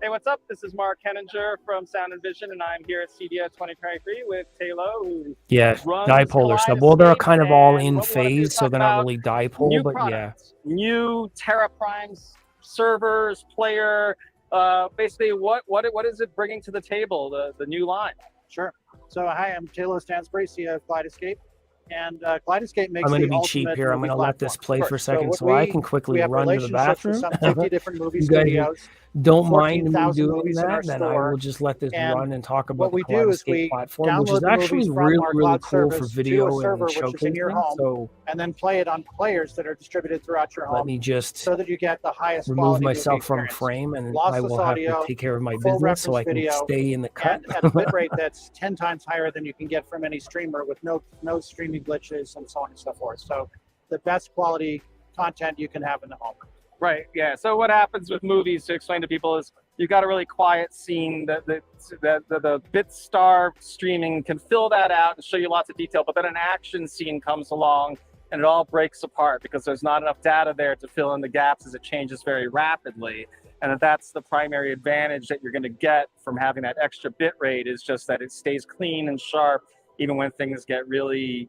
Hey, what's up? This is Mark Henninger from Sound and Vision, and I'm here at CEDIA 2023 with Taylor, who dipolar stuff. Well, they're kind of all in phase, so they're not really dipole, but products, new TerraPrimes servers, player. Basically, what is it bringing to the table? The new line. Sure. So hi, I'm Taylor Stansbury, CEO of Kaleidoscape. And Kaleidoscape makes I'm going to be cheap here. I'm going to let this play for a second so I can quickly run to the bathroom. Some 50 different movie you guys studios. Don't mind me doing that, then I will just let this run and talk about the Kaleidoscape platform, which is actually really, really cool for video and showcasing. So, and then play it on players that are distributed throughout your home. Let me just so that you get the highest remove myself from frame, and I will have to take care of my business so I can stay in the cut. At a bit rate that's 10 times higher than you can get from any streamer with no streaming glitches and so on and so forth. So the best quality content you can have in the home. Right. Yeah. So what happens with movies, to explain to people, is you've got a really quiet scene. The BitStar streaming can fill that out and show you lots of detail, but then an action scene comes along and it all breaks apart because there's not enough data there to fill in the gaps as it changes very rapidly. And that's the primary advantage that you're going to get from having that extra bit rate, is just that it stays clean and sharp even when things get really,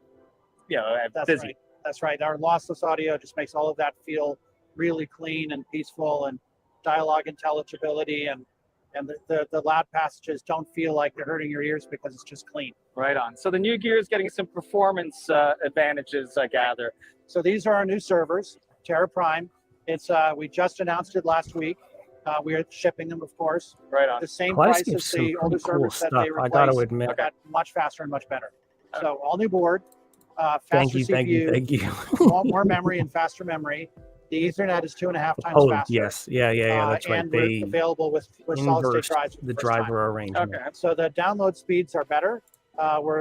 busy. Right. That's right. Our lossless audio just makes all of that feel really clean and peaceful, and dialogue intelligibility, and the loud passages don't feel like they're hurting your ears because it's just clean. Right on. So the new gear is getting some performance advantages, I gather. So these are our new servers, Terra Prime. It's we just announced it last week. We are shipping them, of course. Right on. The same price as the older servers that they replaced. I got to admit, got much faster and much better. So all new board, faster thank you, CPU, thank you. more memory and faster memory. The Ethernet is 2.5 times faster. Yes, yeah, that's right. And we're available with solid state drives. The driver arrangement. Okay. So the download speeds are better.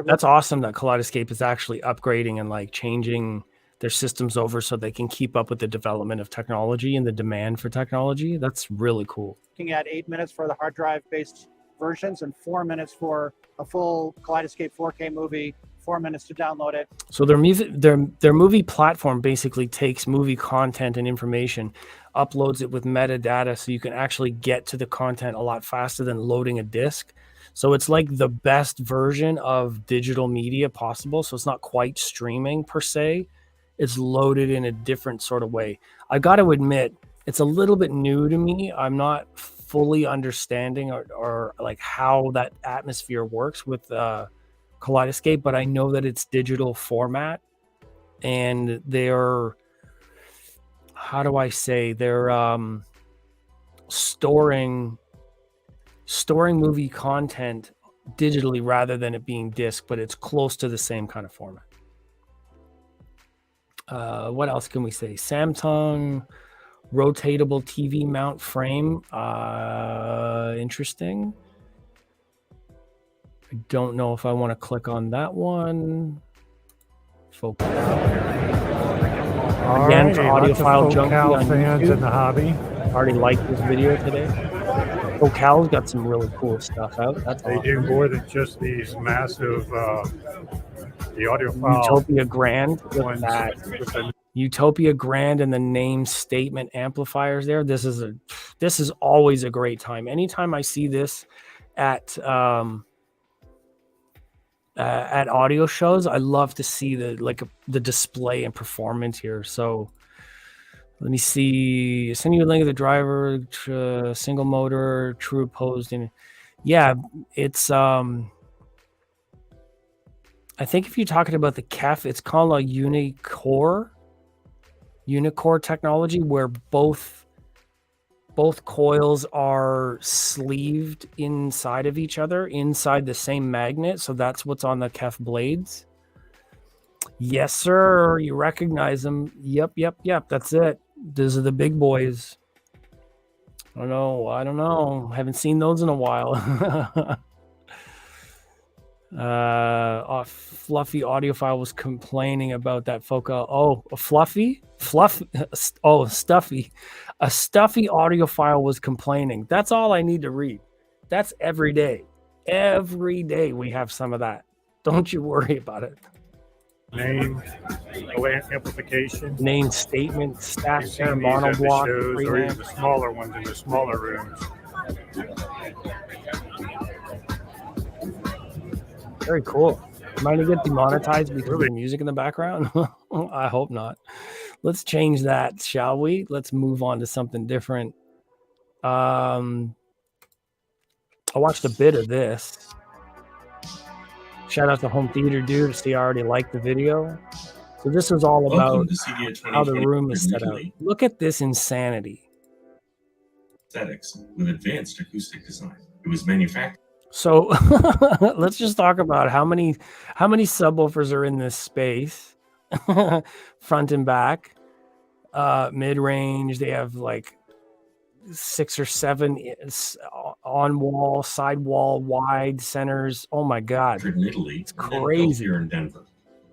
That's awesome that Kaleidoscape is actually upgrading and like changing their systems over so they can keep up with the development of technology and the demand for technology. That's really cool. Looking at 8 minutes for the hard drive based versions and 4 minutes for a full Kaleidoscape 4K movie, 4 minutes to download it. So their movie platform basically takes movie content and information, uploads it with metadata so you can actually get to the content a lot faster than loading a disc. So it's like the best version of digital media possible. So it's not quite streaming per se. It's loaded in a different sort of way. I got to admit, it's a little bit new to me. I'm not fully understanding or like how that atmosphere works with Kaleidoscape, but I know that it's digital format, and they're, how do I say, they're storing movie content digitally rather than it being disc, but it's close to the same kind of format. What else can we say? Samsung rotatable TV mount frame. Interesting. I don't know if I want to click on that one. Focal. Again, for audiophile junkie on fans YouTube. in the hobby. Already liked this video today. Focal's got some really cool stuff out. That's They awesome. do more than just these massive the audiophile Utopia Grand with that. Utopia Grand and the name statement amplifiers there. This is always a great time. Anytime I see this at audio shows, I love to see the display and performance here. So let me see. Send you a link of the driver, single motor, true opposed. And yeah, it's I think if you're talking about the KEF, it's called a unicore technology, where both coils are sleeved inside of each other, inside the same magnet. So that's what's on the KEF blades. Yes, sir. You recognize them. Yep. That's it. Those are the big boys. I don't know. Haven't seen those in a while. Fluffy audiophile was complaining about that Focal. Oh, Stuffy. A stuffy audiophile was complaining. That's all I need to read. That's every day. Every day we have some of that. Don't you worry about it. Name, amplification, name statement, stack You've pair, seen these at the monoblock, shows, or preamp. even the smaller ones in the smaller rooms. Very cool. Am I going to get demonetized because of the music in the background? I hope not. Let's change that, shall we? Let's move on to something different. I watched a bit of this. Shout out to Home Theater Dude. See, I already liked the video. So this was all about how the room is set up. Look at this insanity. Aesthetics with advanced acoustic design. It was manufactured. So let's just talk about how many subwoofers are in this space, front and back, mid-range. They have like 6 or 7 on wall, side wall, wide centers. Oh my God, in Italy, it's crazy. Here in Denver.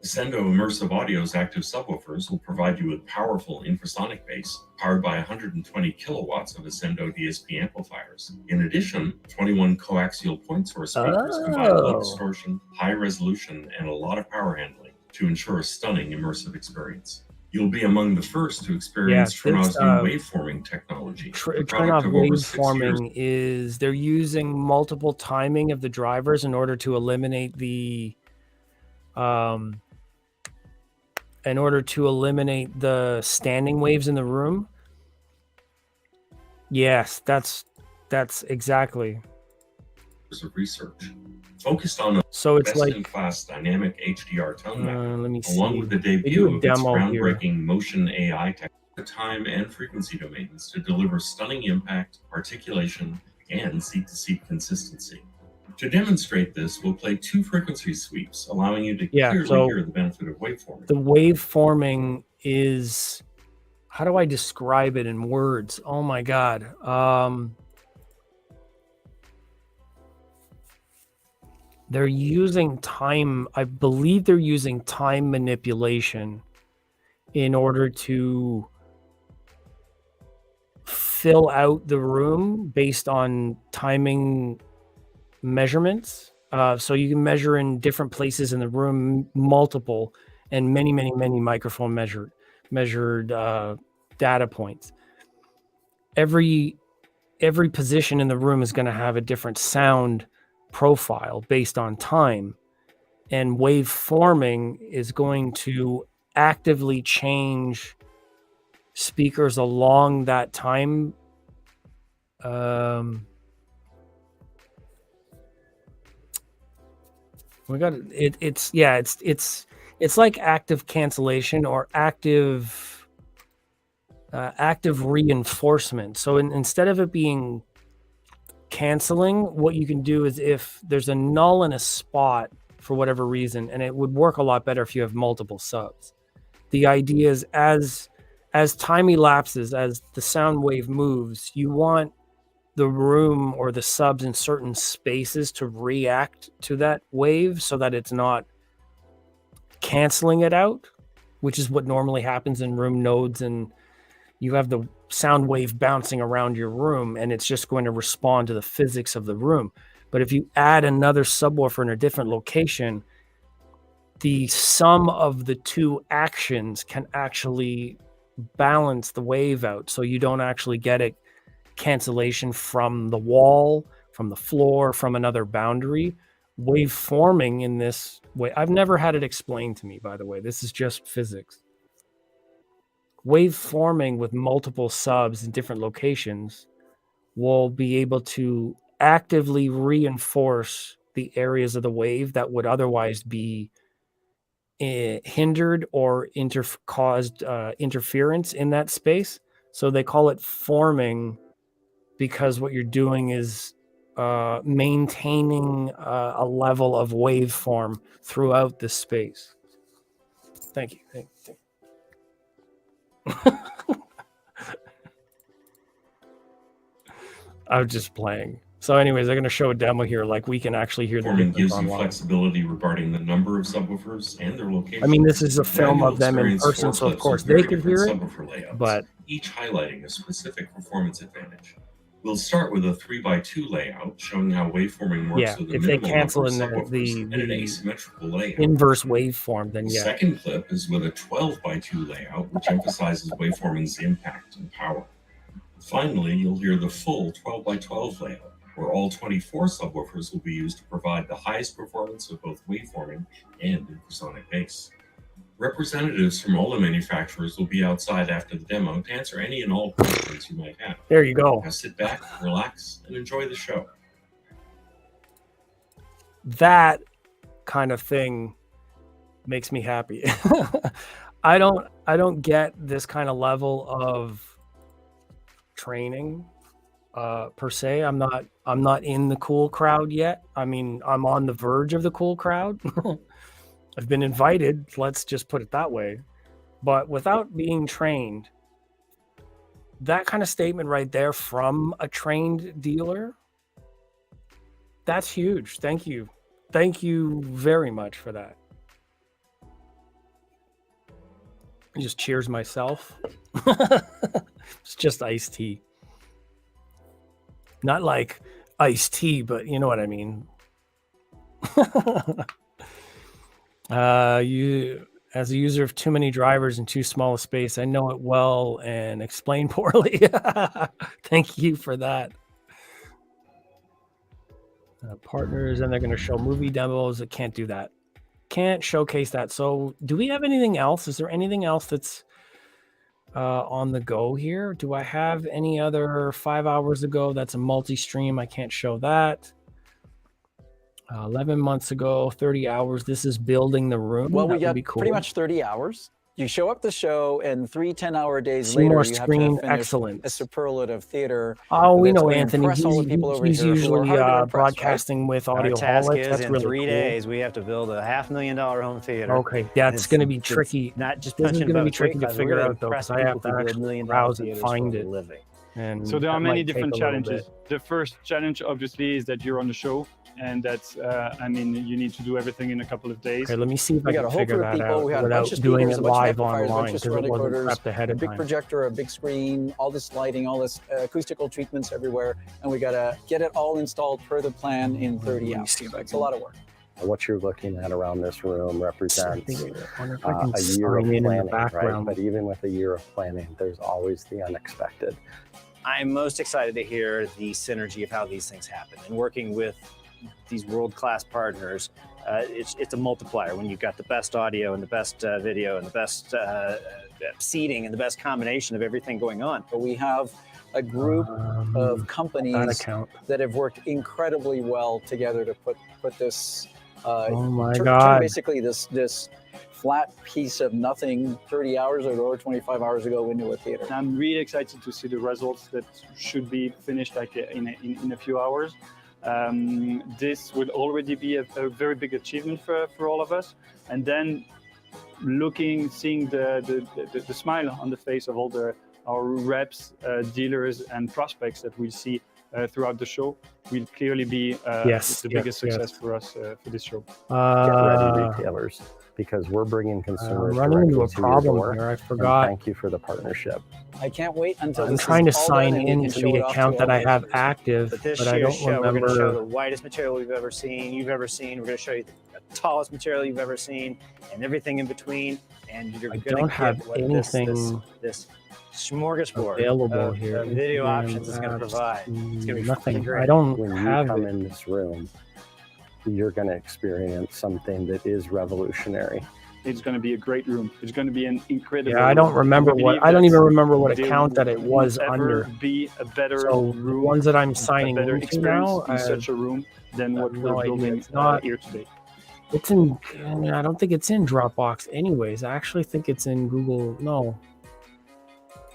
Sendo Immersive Audio's active subwoofers will provide you with powerful infrasonic bass powered by 120 kilowatts of Ascendo DSP amplifiers. In addition, 21 coaxial point source speakers combine low distortion, high resolution, and a lot of power handling to ensure a stunning immersive experience. You'll be among the first to experience Trinov's new waveforming technology. Trinov waveforming is they're using multiple timing of the drivers in order to eliminate the standing waves in the room. Yes, that's exactly. Of research focused on so it's like best-in-class dynamic HDR tone mapping, let me along see. with the They do debut a of its demo here. groundbreaking motion AI time and frequency domains to deliver stunning impact, articulation, and seat-to-seat consistency. To demonstrate this, we'll play 2 frequency sweeps, allowing you to clearly hear the benefit of waveforming. The waveforming is, how do I describe it in words? Oh my God. They're using time, I believe they're using time manipulation in order to fill out the room based on timing measurements. So you can measure in different places in the room, multiple and many microphone measured data points. Every position in the room is going to have a different sound profile based on time, and waveforming is going to actively change speakers along that time. We got it. It's like active cancellation or active reinforcement. So instead of it being canceling, what you can do is if there's a null in a spot for whatever reason, and it would work a lot better if you have multiple subs. The idea is as time elapses, as the sound wave moves, you want the room or the subs in certain spaces to react to that wave so that it's not canceling it out, which is what normally happens in room nodes, and you have the sound wave bouncing around your room and it's just going to respond to the physics of the room. But if you add another subwoofer in a different location, the sum of the 2 actions can actually balance the wave out, so you don't actually get a cancellation from the wall, from the floor, from another boundary. Waveforming in this way, I've never had it explained to me, by the way. This is just physics. Waveforming with multiple subs in different locations will be able to actively reinforce the areas of the wave that would otherwise be hindered or caused interference in that space. So they call it forming, because what you're doing is maintaining a level of waveform throughout the space. Thank you. Thank you. I was just playing. So anyways, they're going to show a demo here. Like, we can actually hear the difference gives online. you flexibility regarding the number of subwoofers and their location. I mean, this is a film of them in person, so of course they can hear it, but each highlighting a specific performance advantage. We'll start with a 3x2 layout showing how waveforming works with a if they minimal cancel number in of subwoofers and an asymmetrical layout. inverse waveform, then The yeah. second clip is with a 12x2 layout, which emphasizes waveforming's impact and power. Finally, you'll hear the full 12x12 layout, where all 24 subwoofers will be used to provide the highest performance of both waveforming and infrasonic bass. Representatives from all the manufacturers will be outside after the demo to answer any and all questions you might have. There you go. Now sit back, relax, and enjoy the show. That kind of thing makes me happy. I don't get this kind of level of training per se. I'm not in the cool crowd yet. I mean, I'm on the verge of the cool crowd. I've been invited, let's just put it that way. But without being trained, that kind of statement right there from a trained dealer, that's huge. Thank you. Thank you very much for that. I just cheers myself. It's just iced tea. Not like iced tea, but you know what I mean. You, as a user of too many drivers in too small a space, I know it well and explain poorly. Thank you for that. Partners, and they're going to show movie demos. That can't do that. Can't showcase that. So do we have anything else? Is there anything else that's on the go here. Do I have any other 5 hours ago? That's a multi-stream. I can't show that. 11 months ago, 30 hours. This is building the room. Well, we That would got be cool. pretty much 30 hours. You show up the show, and 3 10-hour days See later, more you have screen to finish excellence. a superlative theater. Oh, we that's know going to Anthony. impress all the people over He's here who are usually hard to impress, broadcasting with Our task Audioholics. is That's in really 3 cool. days we have to build a $500,000 home theater. Okay, that's going to be tricky. Not just This is punching going to be above tricky to weight class. figure We're out though, because I have to actually browse and find it. And so there are that many might take different a little challenges. bit. The first challenge, obviously, is that you're on the show, and that's, I mean, you need to do everything in a couple of days. Okay, let me see if I We got can a whole figure crew of that people. out We had a without bunch of doing speakers, it a bunch of live amplifiers, a online bunch of because it wasn't recorders, prepped ahead a of big time. projector, a big screen, all this lighting, all this acoustical treatments everywhere, and we got to get it all installed per the plan in 30 hours. So it's a lot of work. What you're looking at around this room represents I wonder if I a can year of sign in the planning, right? background. But even with a year of planning, there's always the unexpected. I'm most excited to hear the synergy of how these things happen. And working with these world-class partners, it's a multiplier when you've got the best audio and the best video and the best seating and the best combination of everything going on. But we have a group of companies that have worked incredibly well together to put this Oh my turn God. basically this flat piece of nothing 30 hours ago or 25 hours ago into a theater. I'm really excited to see the results that should be finished like in a few hours. This will already be a very big achievement for all of us. And then seeing the smile on the face of all our reps, dealers, and prospects that we see throughout the show will clearly be the biggest success for us for this show. Get ready, retailers, because we're bringing consumers running into directly a to your problem door. here. I And forgot. thank you for the partnership. I can't wait until I'm this trying to is all sign done and we can into show the it off to account that all I the have listeners. active, But this but I year's don't show, we're going to show the remember. widest material we've ever seen, you've ever seen. We're going to show you the tallest material you've ever seen, and everything in between. And you're I going don't to have get what anything this smorgasbord available of here. video Instagram options is going to apps, provide. It's going to be nothing. fucking great. I don't When you have come it. in this room, you're going to experience something that is revolutionary. It's going to be a great room. It's going to be an incredible. Yeah, I don't room. remember We what. believe I don't that even remember what there account that it was won't under. ever be a better So the room, ones that I'm a signing better into experience now, in such a room than what no we're idea. building It's not- here today. It's in. I mean, I don't think it's in Dropbox. Anyways, I actually think it's in Google. No,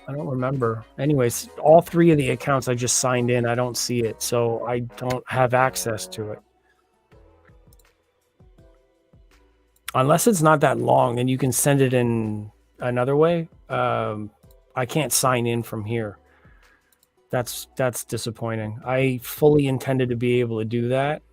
I don't remember. Anyways, all 3 of the accounts I just signed in, I don't see it, so I don't have access to it. Unless it's not that long, then you can send it in another way. I can't sign in from here. That's disappointing. I fully intended to be able to do that.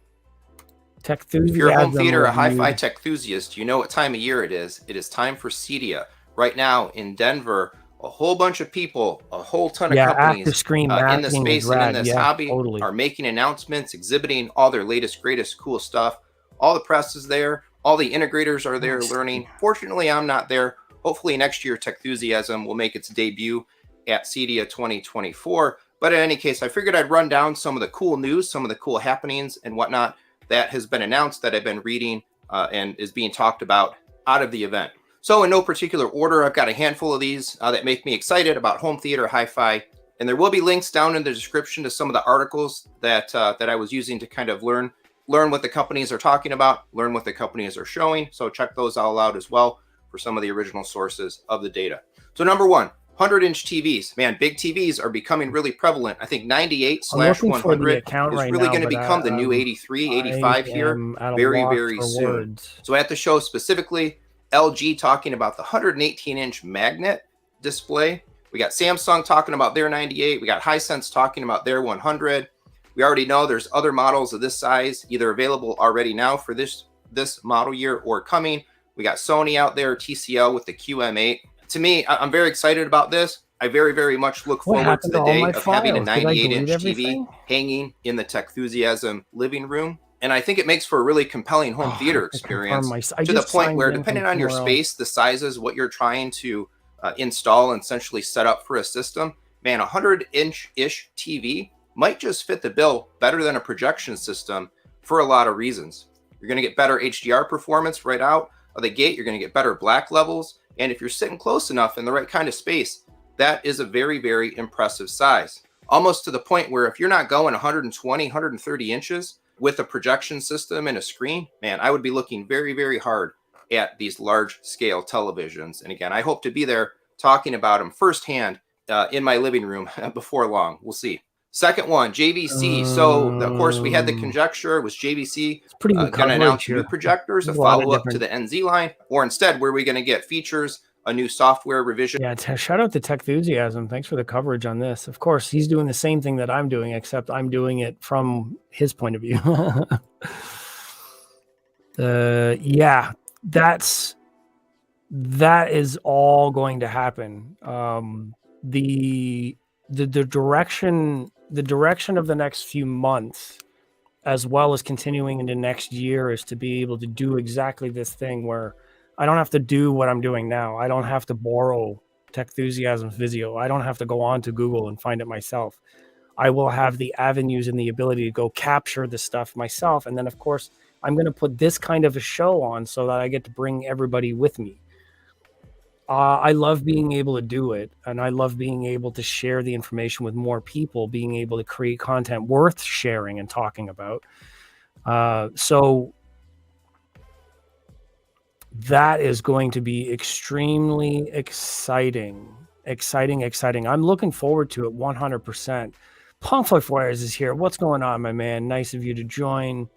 If you're a home Techthusiasm theater, a reviewed- hi-fi tech enthusiast, you know what time of year it is. It is time for CEDIA. Right now in Denver, a whole bunch of people, a whole ton of Yeah, companies active screen in the mapping is space and in rad. this Yeah, hobby totally. are making announcements, exhibiting all their latest, greatest, cool stuff. All the press is there. All the integrators are there learning. Fortunately, I'm not there. Hopefully next year, Techthusiasm will make its debut at CEDIA 2024. But in any case, I figured I'd run down some of the cool news, some of the cool happenings and whatnot that has been announced that I've been reading and is being talked about out of the event. So in no particular order, I've got a handful of these that make me excited about home theater, hi-fi, and there will be links down in the description to some of the articles that I was using to kind of learn what the companies are talking about, learn what the companies are showing. So check those all out as well for some of the original sources of the data. So number 1, 100-inch TVs. Man, big TVs are becoming really prevalent. I think 98/100 is really going to become the new 83, 85 here very, very soon. So at the show specifically, LG talking about the 118-inch magnet display. We got Samsung talking about their 98. We got Hisense talking about their 100. We already know there's other models of this size either available already now for this model year or coming. We got Sony out there, TCL with the QM8. To me, I'm very excited about this. I very, very much look forward to the day of having a 98-inch TV hanging in the Techthusiasm living room. And I think it makes for a really compelling home theater experience to the point where, depending on your space, the sizes, what you're trying to install and essentially set up for a system, man, a 100-inch-ish TV might just fit the bill better than a projection system for a lot of reasons. You're going to get better HDR performance right out of the gate. You're going to get better black levels. And if you're sitting close enough in the right kind of space, that is a very, very impressive size. Almost to the point where if you're not going 120, 130 inches with a projection system and a screen, man, I would be looking very, very hard at these large scale televisions. And again, I hope to be there talking about them firsthand in my living room before long. We'll see. Second one, JVC. So of course we had the conjecture, was JVC going to announce new projectors, a follow-up to the NZ line, or instead were we going to get features, a new software revision? Yeah, shout out to Techthusiasm. Thanks for the coverage on this. Of course, he's doing the same thing that I'm doing, except I'm doing it from his point of view. Yeah, that is all going to happen. The direction of the next few months, as well as continuing into next year, is to be able to do exactly this thing where I don't have to do what I'm doing now. I don't have to borrow Techthusiasm's Visio. I don't have to go on to Google and find it myself. I will have the avenues and the ability to go capture the stuff myself. And then, of course, I'm going to put this kind of a show on so that I get to bring everybody with me. I love being able to do it, and I love being able to share the information with more people, being able to create content worth sharing and talking about. So that is going to be extremely exciting. I'm looking forward to it 100%. Punk Flyers is here. What's going on, my man? Nice of you to join.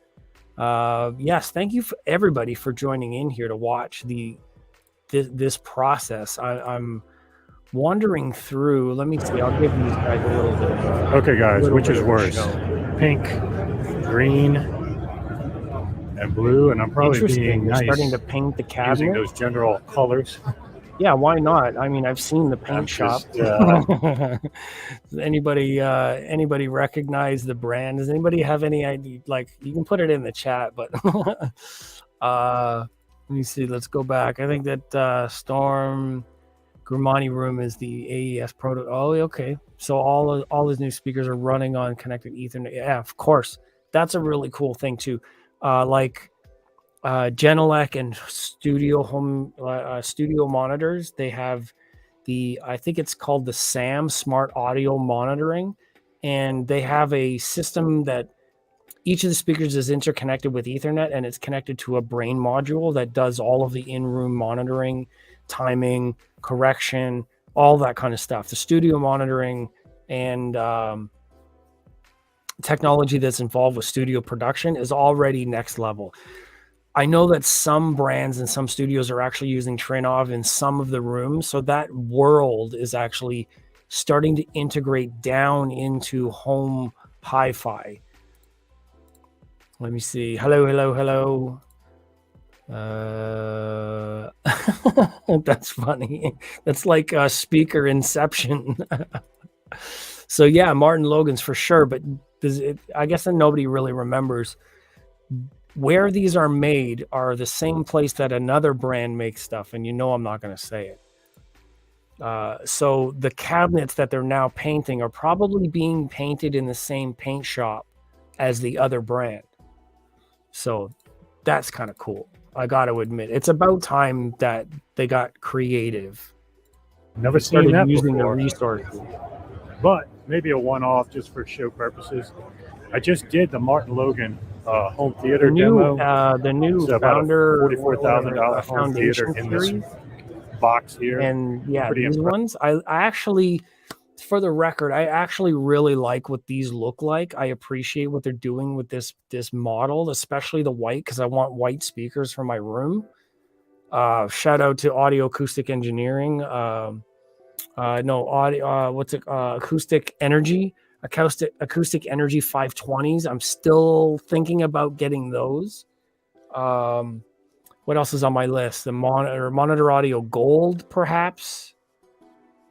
Yes, thank you for everybody for joining in here to watch this process. I'm wandering through. Let me see. I'll give these guys a little bit. Okay, guys, which is worse? Pink, green, and blue, and I'm probably being nice. Starting to paint the cabinet using those general colors. Yeah, why not? I mean, I've seen the paint shop. Anybody recognize the brand? Does anybody have any idea? Like, you can put it in the chat, but let me see. Let's go back. I think that Storm Grimani Room is the AES proto. Oh, okay. So all his new speakers are running on connected Ethernet. Yeah, of course. That's a really cool thing too. Like Genelec and Studio Home Studio monitors, they have I think it's called the SAM Smart Audio Monitoring, and they have a system that each of the speakers is interconnected with Ethernet, and it's connected to a brain module that does all of the in-room monitoring, timing, correction, all that kind of stuff. The studio monitoring and technology that's involved with studio production is already next level. I know that some brands and some studios are actually using Trinov in some of the rooms, so that world is actually starting to integrate down into home hi-fi. Let me see. Hello. That's funny. That's like a speaker inception. So yeah, Martin Logan's for sure, but I guess that nobody really remembers. Where these are made are the same place that another brand makes stuff, and I'm not going to say it. So the cabinets that they're now painting are probably being painted in the same paint shop as the other brand. So that's kind of cool. I got to admit, it's about time that they got creative. Never seen that using before. the resources. But maybe a one-off just for show purposes. I just did the Martin Logan home theater demo. The new it's founder, $44,000 home theater in this box here. And yeah, Pretty these ones, I actually, for the record, I actually really like what these look like. I appreciate what they're doing with this model, especially the white, because I want white speakers for my room. Shout out to Audio Acoustic Engineering. Acoustic Energy. Acoustic Energy 520s. I'm still thinking about getting those. What else is on my list? The Monitor Audio Gold, perhaps.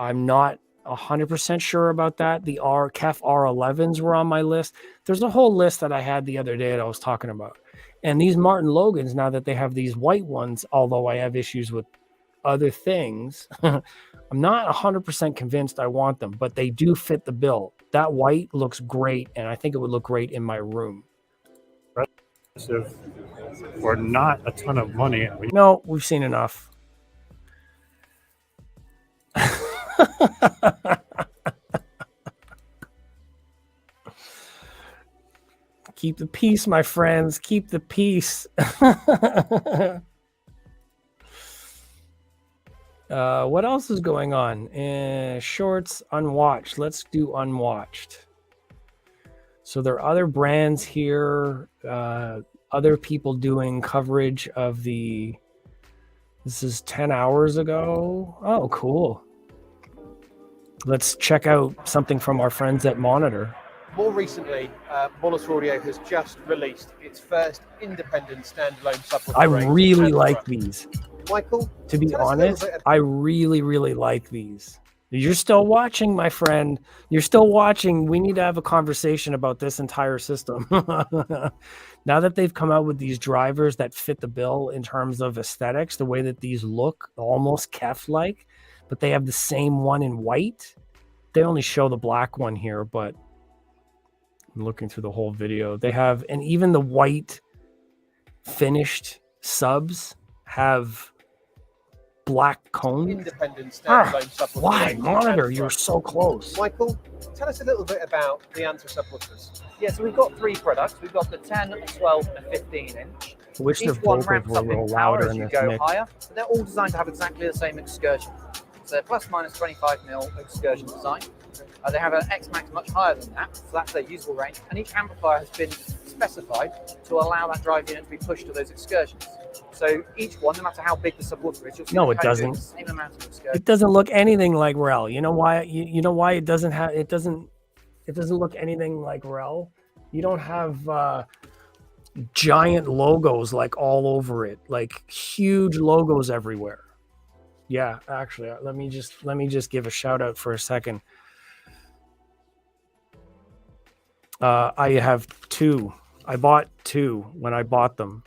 I'm not 100% sure about that. The KEF R11s were on my list. There's a whole list that I had the other day that I was talking about. And these Martin Logans, now that they have these white ones, although I have issues with other things, I'm not 100% convinced I want them, but they do fit the bill. That white looks great, and I think it would look great in my room. For not a ton of money. No, we've seen enough. Keep the peace, my friends. Keep the peace. What else is going on? Shorts, unwatched. Let's do unwatched. So there are other brands here, other people doing coverage of the... This is 10 hours ago. Oh, cool. Let's check out something from our friends at Monitor. More recently, Monitor Audio has just released its first independent standalone subwoofer. I really like these. Michael, to be honest, I really, really like these. You're still watching, my friend. You're still watching. We need to have a conversation about this entire system. Now that they've come out with these drivers that fit the bill in terms of aesthetics, the way that these look almost Kef-like, but they have the same one in white. They only show the black one here, but I'm looking through the whole video. They have, and even the white finished subs have black cone. Independent standalone subwoofer. Why, Monitor? You're so close. Michael, tell us a little bit about the Antra subwoofers. Yeah, so we've got 3 products. We've got the 10, 12, and 15 inch. Wish Each the one vocals ramps were a up little in power louder as in you this go mix. higher. But they're all designed to have exactly the same excursion. So they're plus minus 25 mil excursion design. They have an X-Max much higher than that, so that's their usable range. And each amplifier has been specified to allow that drive unit to be pushed to those excursions. So each one, no matter how big the subwoofer is, you'll see No, the it cone doing doesn't. the same amount of excursion. It doesn't look anything like Rel. You know why? You know why it doesn't have? It doesn't look anything like Rel. You don't have giant logos like all over it, like huge logos everywhere. Yeah, actually, let me just give a shout out for a second. I have 2. I bought 2 when I bought them.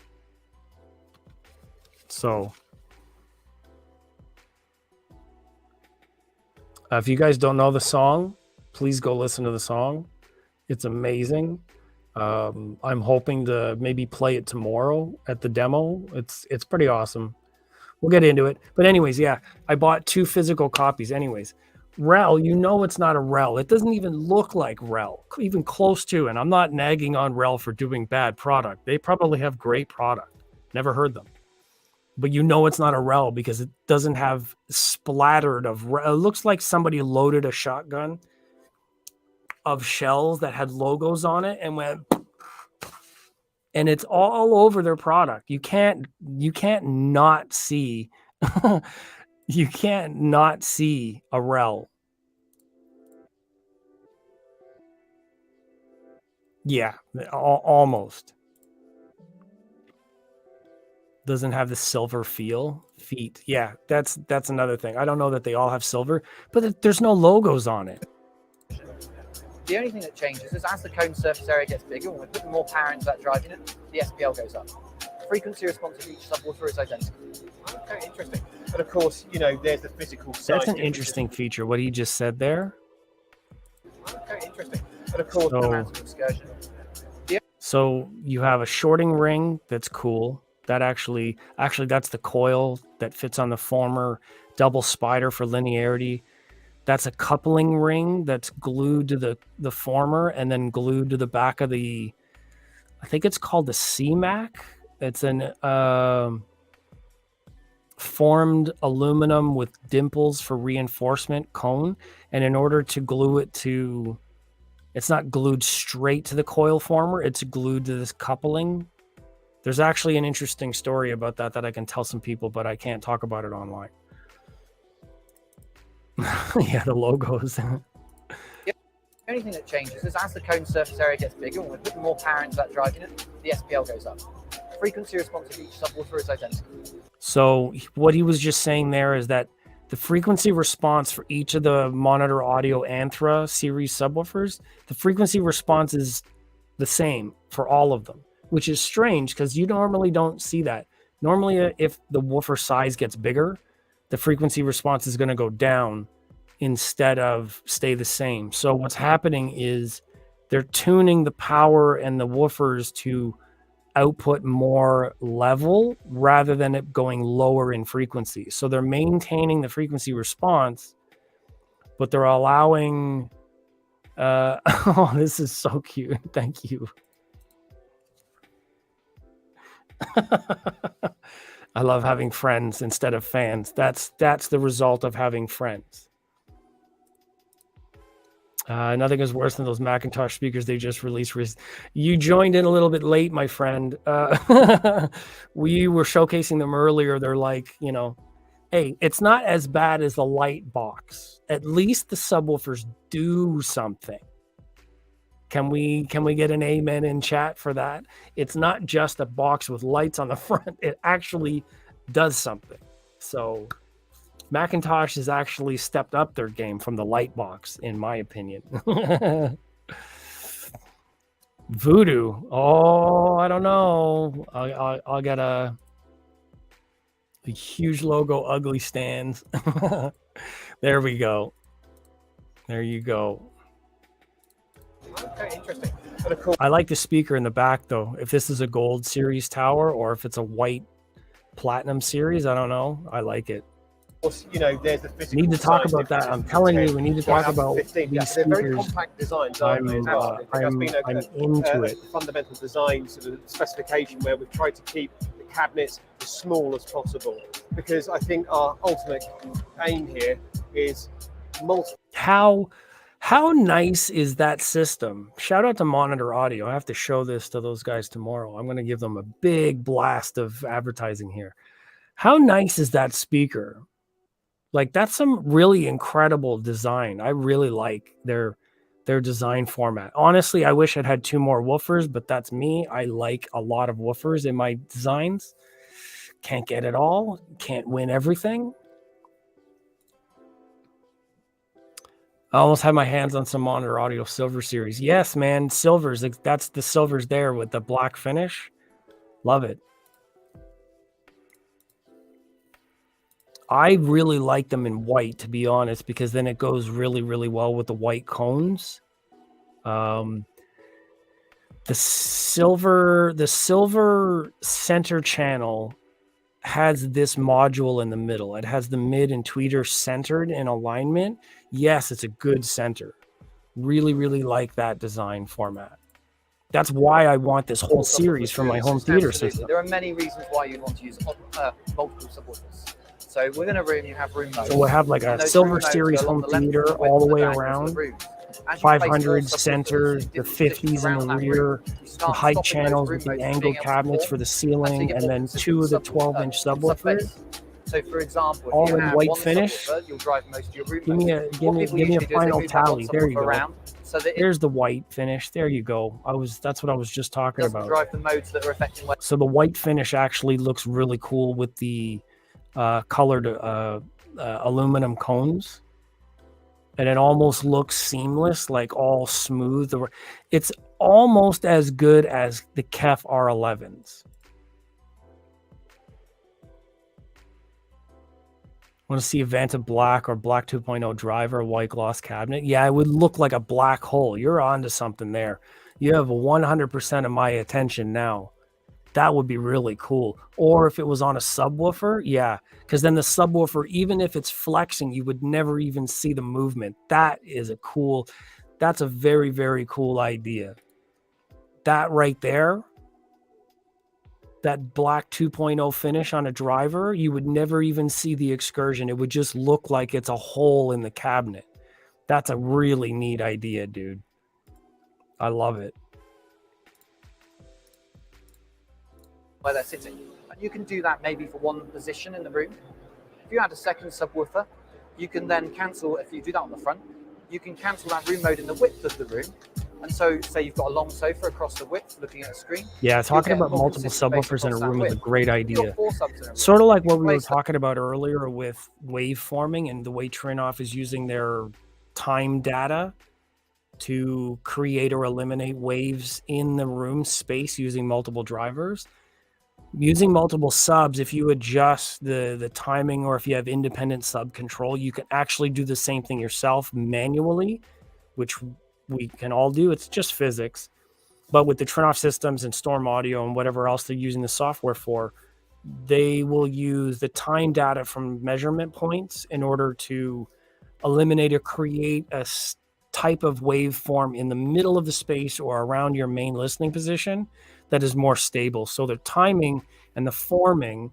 So if you guys don't know the song, please go listen to the song. It's amazing. I'm hoping to maybe play it tomorrow at the demo. It's pretty awesome. We'll get into it. But anyways, yeah, I bought 2 physical copies. Anyways, Rel, you know it's not a Rel. It doesn't even look like Rel, even close to. And I'm not nagging on Rel for doing bad product. They probably have great product. Never heard them. But you know it's not a Rel because it doesn't have splattered of... It looks like somebody loaded a shotgun of shells that had logos on it and went... And it's all over their product. You can't not see... You can't not see a Rel. Yeah, almost. Doesn't have the silver feet. Yeah, that's another thing. I don't know that they all have silver, but there's no logos on it. The only thing that changes is as the cone surface area gets bigger, when we put more power into that drive unit, the SPL goes up. Frequency response of each subwoofer is identical. Okay, interesting. But of course, you know, there's the physical side. That's an interesting feature, what he just said there. Okay, interesting. But of course, So- the amount of excursion. So you have a shorting ring that's cool. That actually that's the coil that fits on the former double spider for linearity. That's a coupling ring that's glued to the former and then glued to the back of the, I think it's called the CMAC. It's an formed aluminum with dimples for reinforcement cone. And in order to glue it to, it's not glued straight to the coil former, it's glued to this coupling. There's actually an interesting story about that I can tell some people, but I can't talk about it online. Yeah, the logos. The only thing that changes is as the cone surface area gets bigger, when we put more power into that drive unit, the SPL goes up. Frequency response of each subwoofer is identical. So what he was just saying there is that the frequency response for each of the Monitor Audio Anthra series subwoofers, the frequency response is the same for all of them, which is strange because you normally don't see that. Normally, if the woofer size gets bigger, the frequency response is going to go down instead of stay the same. So what's happening is they're tuning the power and the woofers to output more level rather than it going lower in frequency. So they're maintaining the frequency response, but they're allowing. Oh, this is so cute. Thank you. I love having friends instead of fans. That's the result of having friends. Nothing is worse than those Macintosh speakers they just released. You joined in a little bit late, my friend. We were showcasing them earlier. They're like, you know, hey, it's not as bad as the light box. At least the subwoofers do something. Can we get an amen in chat for that? It's not just a box with lights on the front. It actually does something. So Macintosh has actually stepped up their game from the light box, in my opinion. Voodoo. Oh, I don't know. I'll get a huge logo, ugly stands. There we go. There you go. Okay, interesting. I like the speaker in the back, though. If this is a gold series tower or if it's a white platinum series, I don't know. I like it. You know, there's the physical. We need to talk about that. I'm telling you, we need to talk about 15. these They're very speakers. compact designs, aren't they? As well? I'm into it. Fundamental design sort of specification where we've tried to keep the cabinets as small as possible, because I think our ultimate aim here is How nice is that system? Shout out to Monitor Audio. I have to show this to those guys tomorrow. I'm going to give them a big blast of advertising here. How nice is that speaker? Like, that's some really incredible design. I really like their design format. Honestly, I wish I'd had 2 more woofers, but that's me. I like a lot of woofers in my designs. Can't get it all. Can't win everything. I almost had my hands on some Monitor Audio Silver Series. Yes, man, silvers. That's the silvers there with the black finish. Love it. I really like them in white, to be honest, because then it goes really, really well with the white cones. The silver center channel has this module in the middle. It has the mid and tweeter centered in alignment. Yes, it's a good center. Really, really like that design format. That's why I want this whole series for my home theater system. There are many reasons why you'd want to use multiple subwoofers. So within a room, you have room modes. So we'll have like a silver series home theater all the way around. 500 centers, the 50s in the rear, the height channels with the angled cabinets for the ceiling, and then 2 of the 12-inch subwoofers. So, for example, all in white finish. You'll drive most of your room give me a final tally. There you go. So there's the white finish. There you go. That's what I was just talking about. Drive the modes that are affecting. So the white finish actually looks really cool with the colored aluminum cones. And it almost looks seamless, like all smooth. It's almost as good as the KEF R11s. Want to see a Vanta Black or Black 2.0 driver, white gloss cabinet? Yeah, it would look like a black hole. You're onto something there. You have 100% of my attention now. That would be really cool. Or if it was on a subwoofer, yeah, because then the subwoofer, even if it's flexing, you would never even see the movement. That's a very, very cool idea. That right there, that black 2.0 finish on a driver, you would never even see the excursion. It would just look like it's a hole in the cabinet. That's a really neat idea, dude. I love it. Where they're sitting. And you can do that maybe for one position in the room. If you add a second subwoofer, you can then cancel, if you do that on the front, you can cancel that room mode in the width of the room. And so, say you've got a long sofa across the width looking at a screen. Yeah, talking about multiple subwoofers in a room is a great idea. Sort of like what we were talking about earlier with waveforming and the way Trinoff is using their time data to create or eliminate waves in the room space using multiple drivers. Using multiple subs, if you adjust the timing or if you have independent sub control, you can actually do the same thing yourself manually, which we can all do. It's just physics. But with the Trinoff systems and Storm Audio and whatever else they're using the software for, they will use the time data from measurement points in order to eliminate or create a type of waveform in the middle of the space or around your main listening position that is more stable. So the timing and the forming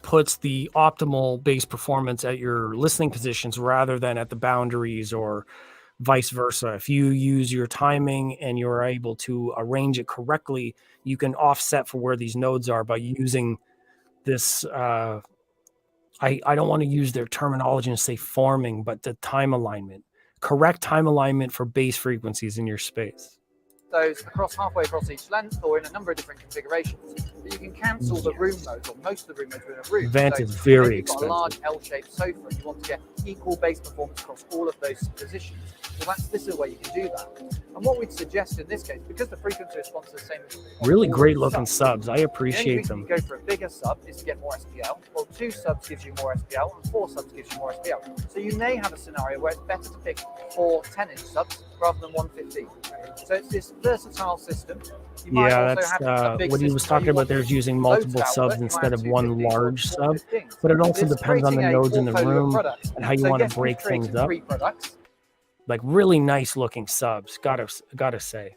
puts the optimal bass performance at your listening positions rather than at the boundaries or vice versa. If you use your timing and you're able to arrange it correctly, you can offset for where these nodes are by using this. I don't want to use their terminology and say forming, but the time alignment, correct time alignment for bass frequencies in your space. Those halfway across each length or in a number of different configurations. But you can cancel the room modes or most of the room modes within a room. Vent is very if you've got a large L-shaped sofa and you want to get equal bass performance across all of those positions, well, this is where you can do that. And what we'd suggest in this case, because the frequency response is the same. Really great looking subs. I appreciate them. You go for a bigger sub is to get more SPL. Well, 2 subs gives you more SPL and 4 subs gives you more SPL. So you may have a scenario where it's better to pick 4 10-inch subs rather than 1 15. So it's this versatile system. You might Yeah, also that's have a big what he was system where talking you about. want There's using loads multiple of subs output, instead of you might one have 2 large 15 sub, or 15. but it also It's depends on the creating a nodes in the portfolio of room products. and how you So want yes, to we've break created things up. 3 products. Like really nice looking subs. Gotta say.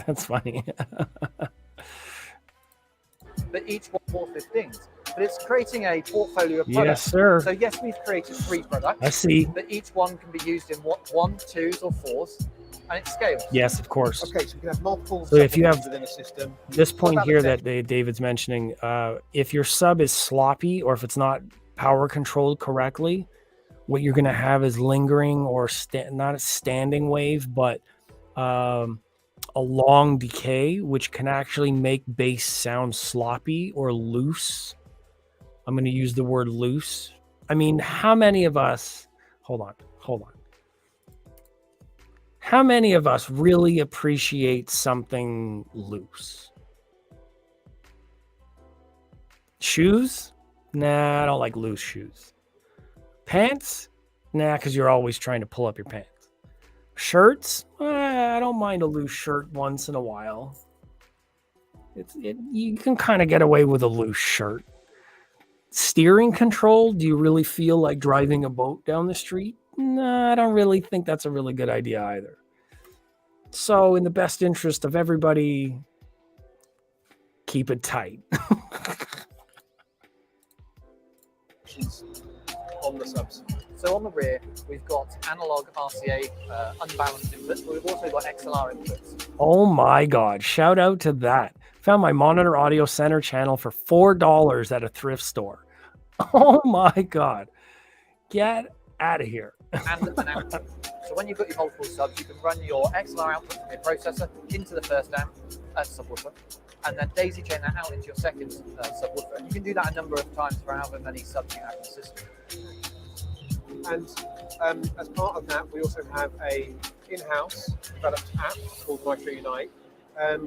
That's funny. But each one 4 15s. But it's creating a portfolio of Yes, products. sir. So yes, we've created 3 products. I see. But each one can be used in 1, 2s or 4s, and it scales. Yes, of course. Okay, so you can have multiple So if you have within a system. this point about here the that David's mentioning, if your sub is sloppy or if it's not power controlled correctly, what you're going to have is lingering or not a standing wave, but a long decay, which can actually make bass sound sloppy or loose. I'm going to use the word loose. I mean, how many of us, hold on. How many of us really appreciate something loose? Shoes? Nah, I don't like loose shoes. Pants? Nah, because you're always trying to pull up your pants. Shirts? I don't mind a loose shirt once in a while. You can kind of get away with a loose shirt. Steering control? Do you really feel like driving a boat down the street? No, I don't really think that's a really good idea either. So, in the best interest of everybody, keep it tight. On the subs. So on the rear, we've got analog RCA unbalanced inputs, but we've also got XLR inputs. Oh my God. Shout out to that. Found my Monitor Audio Center channel for $4 at a thrift store. Oh my God. Get out of here. And an output. So when you've got your multiple subs, you can run your XLR output from your processor into the first amp subwoofer, and then daisy chain that out into your second subwoofer. And you can do that a number of times for however many subs you have in the system. And as part of that, we also have a in-house developed app called Maestro Unite.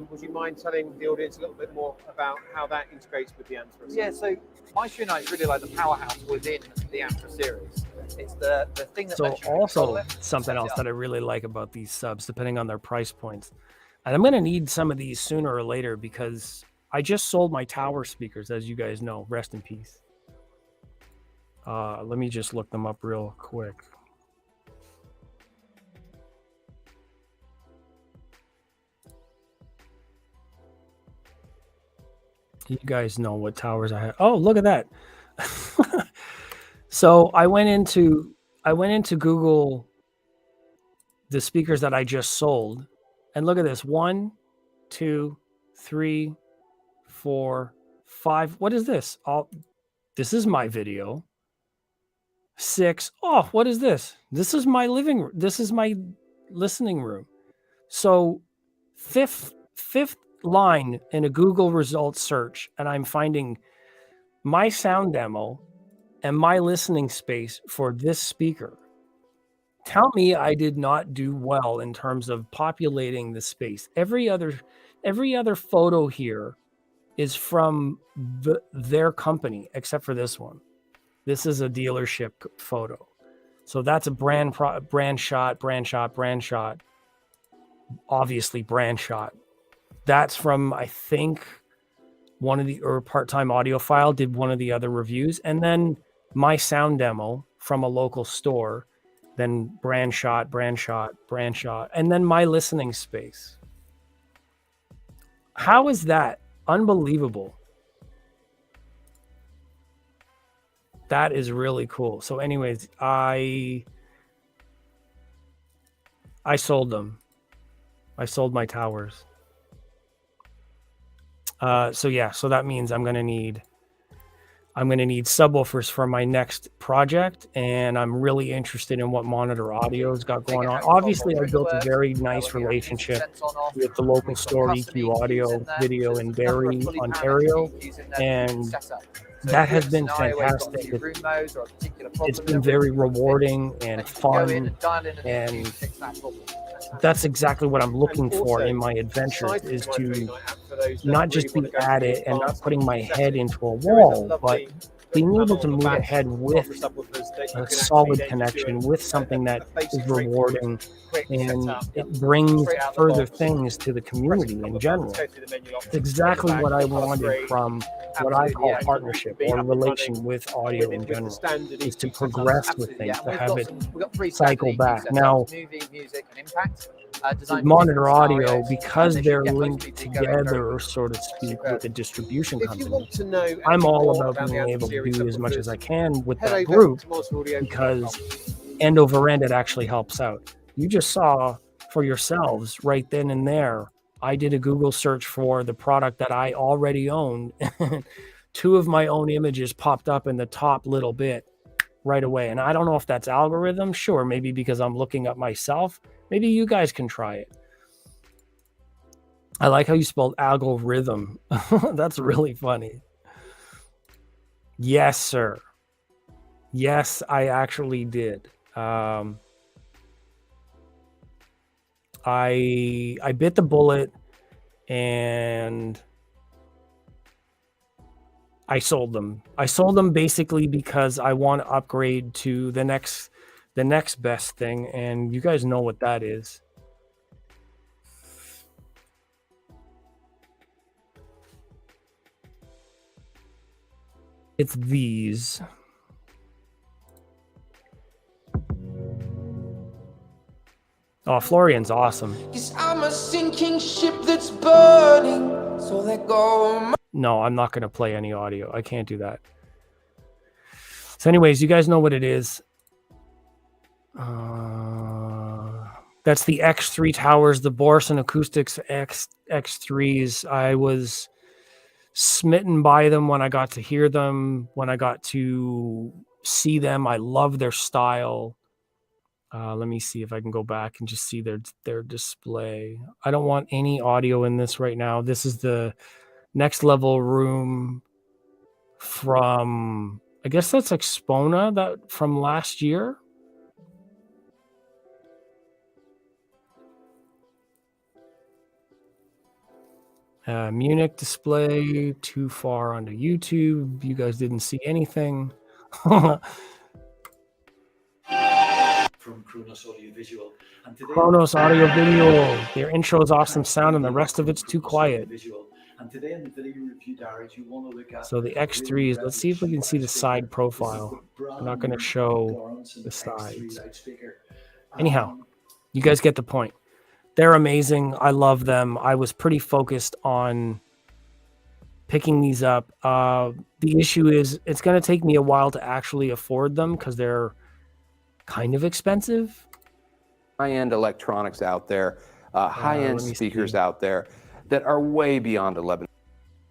Would you mind telling the audience a little bit more about how that integrates with the Antra? Yeah, so Maestro Unite is really like the powerhouse within the Antra series. It's the thing that So lets you also control it, something set it else up. that I really like about these subs, depending on their price points. And I'm going to need some of these sooner or later because I just sold my tower speakers, as you guys know. Rest in peace. Let me just look them up real quick. You guys know what towers I have. Oh, look at that. So I went into Google the speakers that I just sold, and look at this. 1, 2, 3, 4, 5. What is this? This is my video. 6. Oh, what is this? This is my living room. This is my listening room. So fifth line in a Google results search, and I'm finding my sound demo and my listening space for this speaker. Tell me I did not do well in terms of populating the space. Every other photo here is from their company, except for this one. This is a dealership photo. So that's a brand shot. Obviously brand shot. That's from, I think, part-time audiophile did one of the other reviews, and then my sound demo from a local store, then brand shot, and then my listening space. How is that? Unbelievable. That is really cool. So anyways, I sold them. I sold my towers. So yeah, so that means I'm gonna need subwoofers for my next project, and I'm really interested in what Monitor Audio's got going on. Obviously, I built a very nice relationship with the local store, EQ Audio Video in Barrie, Ontario, and that has been fantastic. It's been very rewarding and fun, and that's exactly what I'm looking for in my adventures, is to not just be at it and not putting my head into a wall, but being able to move ahead with a solid connection, with something that is rewarding, and it brings further things to the community in general. It's exactly what I wanted from what I call partnership or relation with audio in general, is to progress with things, to have it cycle back. Now, with Monitor Audio, because they're linked together, so to speak, with a distribution company, I'm all about being able to do as much as I can with that group, because end over end, it actually helps out. You just saw for yourselves right then and there, I did a Google search for the product that I already owned. 2 of my own images popped up in the top little bit right away. And I don't know if that's algorithm. Sure, maybe because I'm looking up myself. Maybe you guys can try it. I like how you spelled algorithm. That's really funny. Yes, sir. Yes, I actually did. I bit the bullet and I sold them. I sold them basically because I want to upgrade to the next best thing, and you guys know what that is. It's these. Oh, Florian's awesome. I'm a sinking ship that's burning, so let go. No, I'm not going to play any audio. I can't do that. So anyways, you guys know what it is. That's the X3 towers, the Borson Acoustics X3s. I was smitten by them when I got to hear them, when I got to see them. I love their style. Let me see if I can go back and just see their display. I don't want any audio in this right now. This is the next level room from, I guess that's Expona, that from last year. Munich display, too far onto YouTube. You guys didn't see anything. From Kronos Audio Visual. And today, Kronos Audio Visual. Their intro is awesome sound and the rest of it's too quiet. And today in the video review diaries, you want to look at So the X3s, let's see if we can see the side profile. I'm not going to show the sides. Anyhow, you guys get the point. They're amazing. I love them. I was pretty focused on picking these up. The issue is it's going to take me a while to actually afford them because they're kind of expensive. High-end electronics out there, high-end speakers out there that are way beyond 11.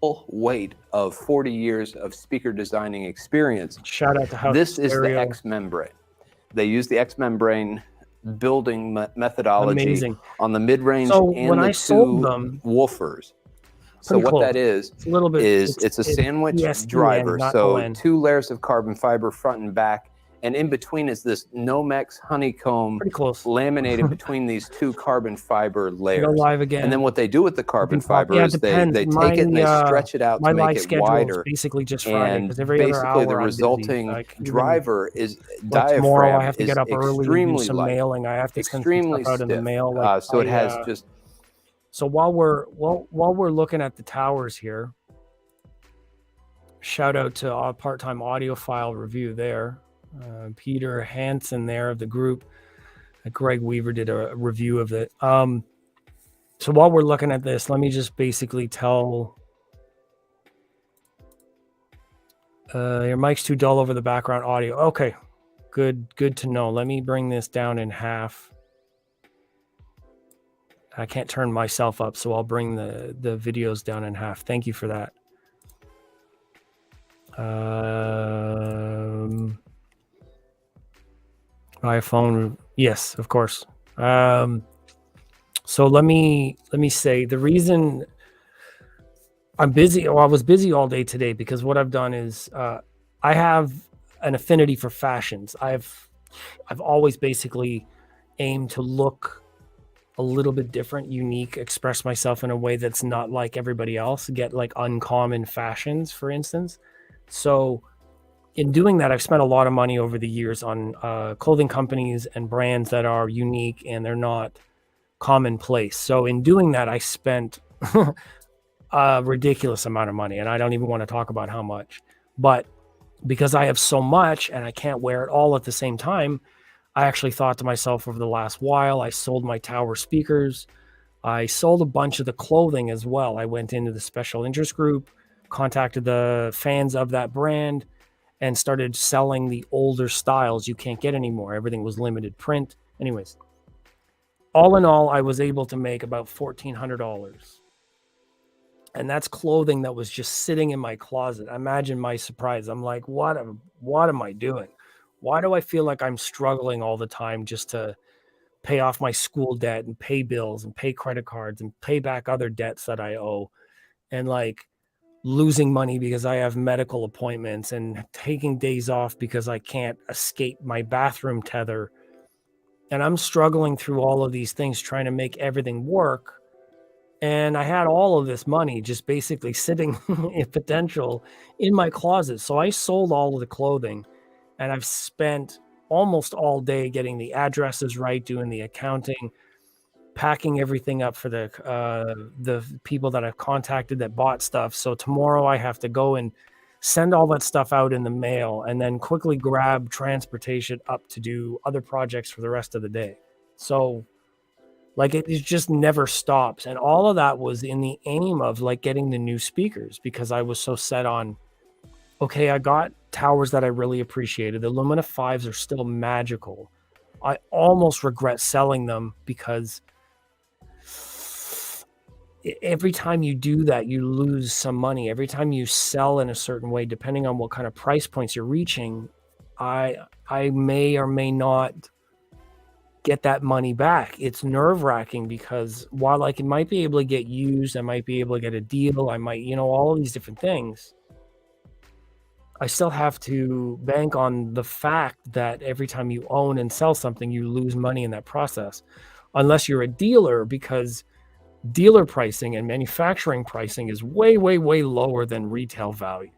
Full weight of 40 years of speaker designing experience. Shout out to House This is Stereo. the X membrane. They use the X membrane building methodology Amazing. on the mid-range So and when the I sold them, woofers. So pretty what close. that is, It's a little bit, it's a sandwich ESPN, driver. not So ON. 2 layers of carbon fiber front and back, and in between is this Nomex honeycomb laminated between these 2 carbon fiber layers. Go live again. And then what they do with the carbon fiber Yeah, it is they depends. take My, it and they stretch it out my to make live it schedule is wider. basically just Friday, And 'cause every other basically the hour I'm busy. resulting Like, even, driver is like tomorrow I diaphragm have to is get up early to do extremely some light, mailing. I have to send some extremely stuff out in the stiff. mail. Like, So it has just So while we're looking at the towers here, Shout out to our part-time audiophile review there. Peter Hansen there of the group. Greg Weaver did a review of it. So while we're looking at this, let me just basically tell... your mic's too dull over the background audio. Okay, good to know. Let me bring this down in half. I can't turn myself up, so I'll bring the videos down in half. Thank you for that. iPhone, yes, of course. So let me say the reason I'm busy. Well, I was busy all day today because what I've done is I have an affinity for fashions. I've always basically aimed to look a little bit different, unique, express myself in a way that's not like everybody else, get like uncommon fashions, for instance. So in doing that, I've spent a lot of money over the years on clothing companies and brands that are unique and they're not commonplace. So in doing that, I spent a ridiculous amount of money, and I don't even want to talk about how much. But because I have so much and I can't wear it all at the same time, I actually thought to myself over the last while, I sold my tower speakers. I sold a bunch of the clothing as well. I went into the special interest group, contacted the fans of that brand, and started selling the older styles you can't get anymore. Everything was limited print. Anyways, all in all, I was able to make about $1,400. And that's clothing that was just sitting in my closet. Imagine my surprise. I'm like, what am I doing? Why do I feel like I'm struggling all the time just to pay off my school debt and pay bills and pay credit cards and pay back other debts that I owe, and like losing money because I have medical appointments and taking days off because I can't escape my bathroom tether. And I'm struggling through all of these things, trying to make everything work. And I had all of this money just basically sitting in potential in my closet. So I sold all of the clothing, and I've spent almost all day getting the addresses right, doing the accounting, packing everything up for the people that I've contacted that bought stuff. So tomorrow I have to go and send all that stuff out in the mail and then quickly grab transportation up to do other projects for the rest of the day. So like it just never stops. And all of that was in the aim of like getting the new speakers, because I was so set on, okay, I got towers that I really appreciated. The Lumina 5s are still magical. I almost regret selling them because every time you do that, you lose some money. Every time you sell in a certain way, depending on what kind of price points you're reaching, I may or may not get that money back. It's nerve-wracking because while I might be able to get used, I might be able to get a deal, I might, all of these different things, I still have to bank on the fact that every time you own and sell something, you lose money in that process. Unless you're a dealer, because dealer pricing and manufacturing pricing is way, way, way lower than retail value.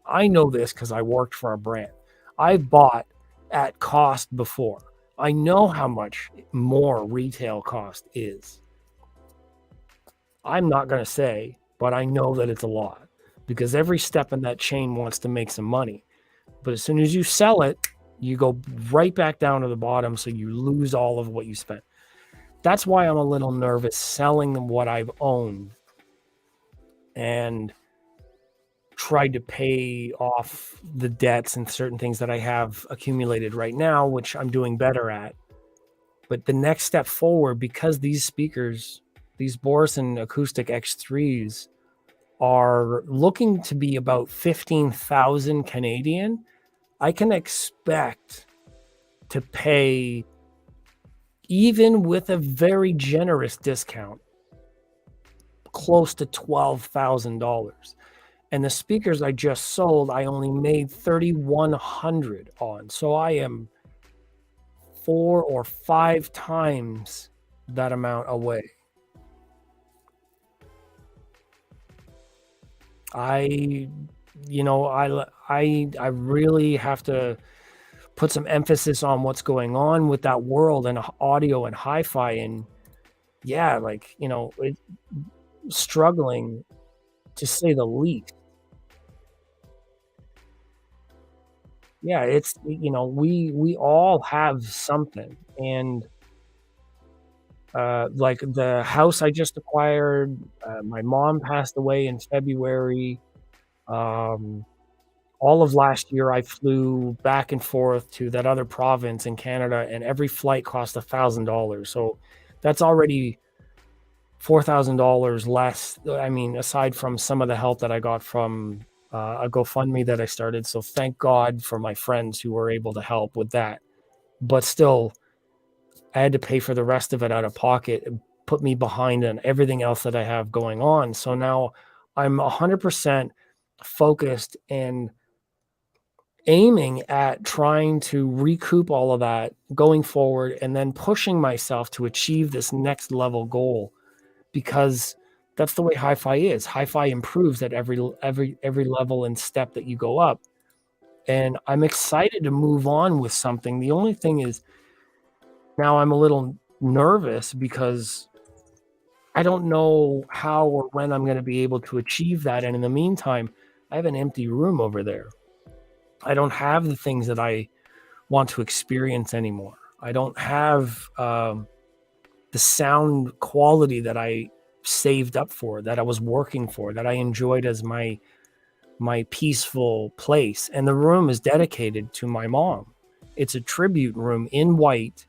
I know this because I worked for a brand. I bought at cost before. I know how much more retail cost is. I'm not going to say, but I know that it's a lot, because every step in that chain wants to make some money. But as soon as you sell it, you go right back down to the bottom, so you lose all of what you spent. That's why I'm a little nervous selling them what I've owned and tried to pay off the debts and certain things that I have accumulated right now, which I'm doing better at. But the next step forward, because these speakers, these Borison Acoustic X3s, are looking to be about 15,000 Canadian, I can expect to pay, even with a very generous discount, close to $12,000. And the speakers I just sold, I only made 3,100 on. So I am 4 or 5 times that amount away. I really have to put some emphasis on what's going on with that world and audio and hi-fi, and struggling, to say the least. yeah, it's, you know, we all have something. And like the house I just acquired, my mom passed away in February. All of last year, I flew back and forth to that other province in Canada, and every flight cost $1,000. So that's already $4,000 less. I mean, aside from some of the help that I got from a GoFundMe that I started. So thank God for my friends who were able to help with that. But still, I had to pay for the rest of it out of pocket and put me behind on everything else that I have going on. So now I'm 100% focused and aiming at trying to recoup all of that going forward, and then pushing myself to achieve this next level goal, because that's the way HiFi is. HiFi improves at every level and step that you go up. And I'm excited to move on with something. The only thing is, now I'm a little nervous because I don't know how or when I'm going to be able to achieve that. And in the meantime, I have an empty room over there. I don't have the things that I want to experience anymore. I don't have the sound quality that I saved up for, that I was working for, that I enjoyed as my peaceful place. And the room is dedicated to my mom. It's a tribute room in white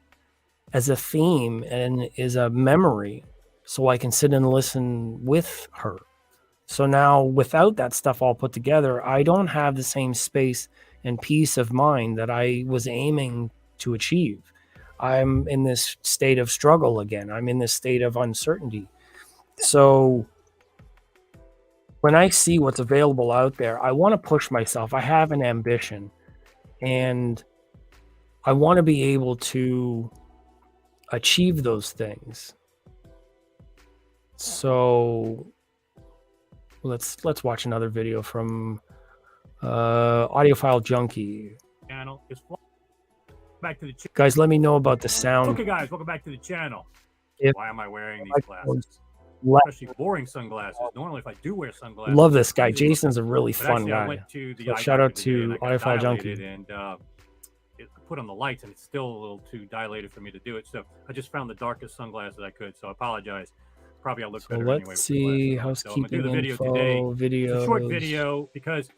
as a theme and is a memory, so I can sit and listen with her. So now, without that stuff all put together, I don't have the same space and peace of mind that I was aiming to achieve. I'm in this state of struggle again. I'm in this state of uncertainty. So when I see what's available out there, I want to push myself. I have an ambition, and I want to be able to achieve those things. So let's watch another video from Audiophile Junkie. Channel is back to the Guys, let me know about the sound. Okay, guys, welcome back to the channel. If Why am I wearing these glasses? Especially boring sunglasses. Normally, if I do wear sunglasses, Love this guy. Jason's a really but fun actually, guy. I went to the So eye shout doctor out today and to I got Audiophile dilated, Junkie. and I put on the lights, and it's still a little too dilated for me to do it. So I just found the darkest sunglasses I could. So I apologize. Probably I'll look So better let's anyway. see, So I'm housekeeping gonna do the video info, today. videos. It's a short video because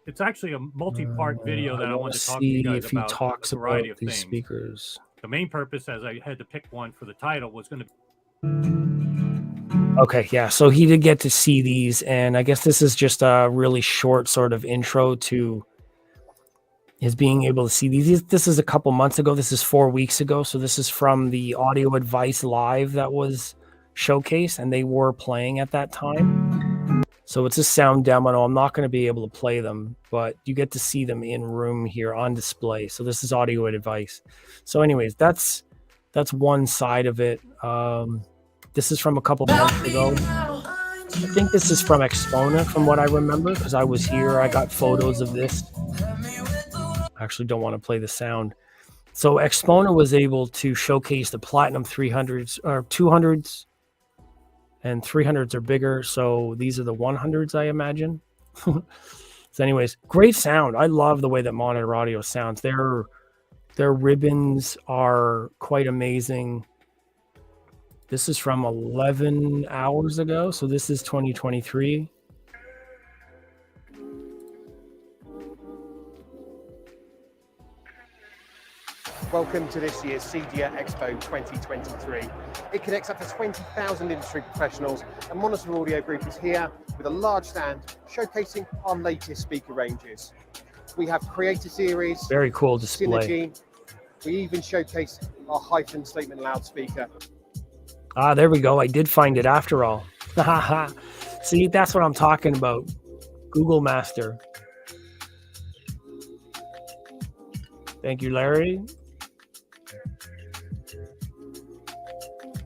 it's actually a multi-part video that I want want to to talk to you see guys if he about talks a variety about of these things. speakers. The main purpose, as I had to pick one for the title, was going to Okay, yeah, so he did get to see these, and I guess this is just a really short sort of intro to his being able to see these. This is a couple months ago. This is 4 weeks ago. So this is from the Audio Advice Live that was showcased, and they were playing at that time. So it's a sound demo. I'm not going to be able to play them, but you get to see them in room here on display. So this is Audio Advice. So anyways, that's one side of it. This is from a couple months ago. I think this is from Exponent, from what I remember, because I was here. I got photos of this. I actually don't want to play the sound. So Exponent was able to showcase the Platinum 300s or 200s, and 300s are bigger. So these are the 100s, I imagine. So anyways, great sound. I love the way that Monitor Audio sounds. Their ribbons are quite amazing. This is from 11 hours ago. So this is 2023. Welcome to this year's CEDIA Expo 2023. It connects up to 20,000 industry professionals, and Monitor Audio Group is here with a large stand showcasing our latest speaker ranges. We have Creator Series, very cool display. Synergy. We even showcase our HiFi statement loudspeaker. Ah, there we go. I did find it after all. See, that's what I'm talking about. Google Master. Thank you, Larry.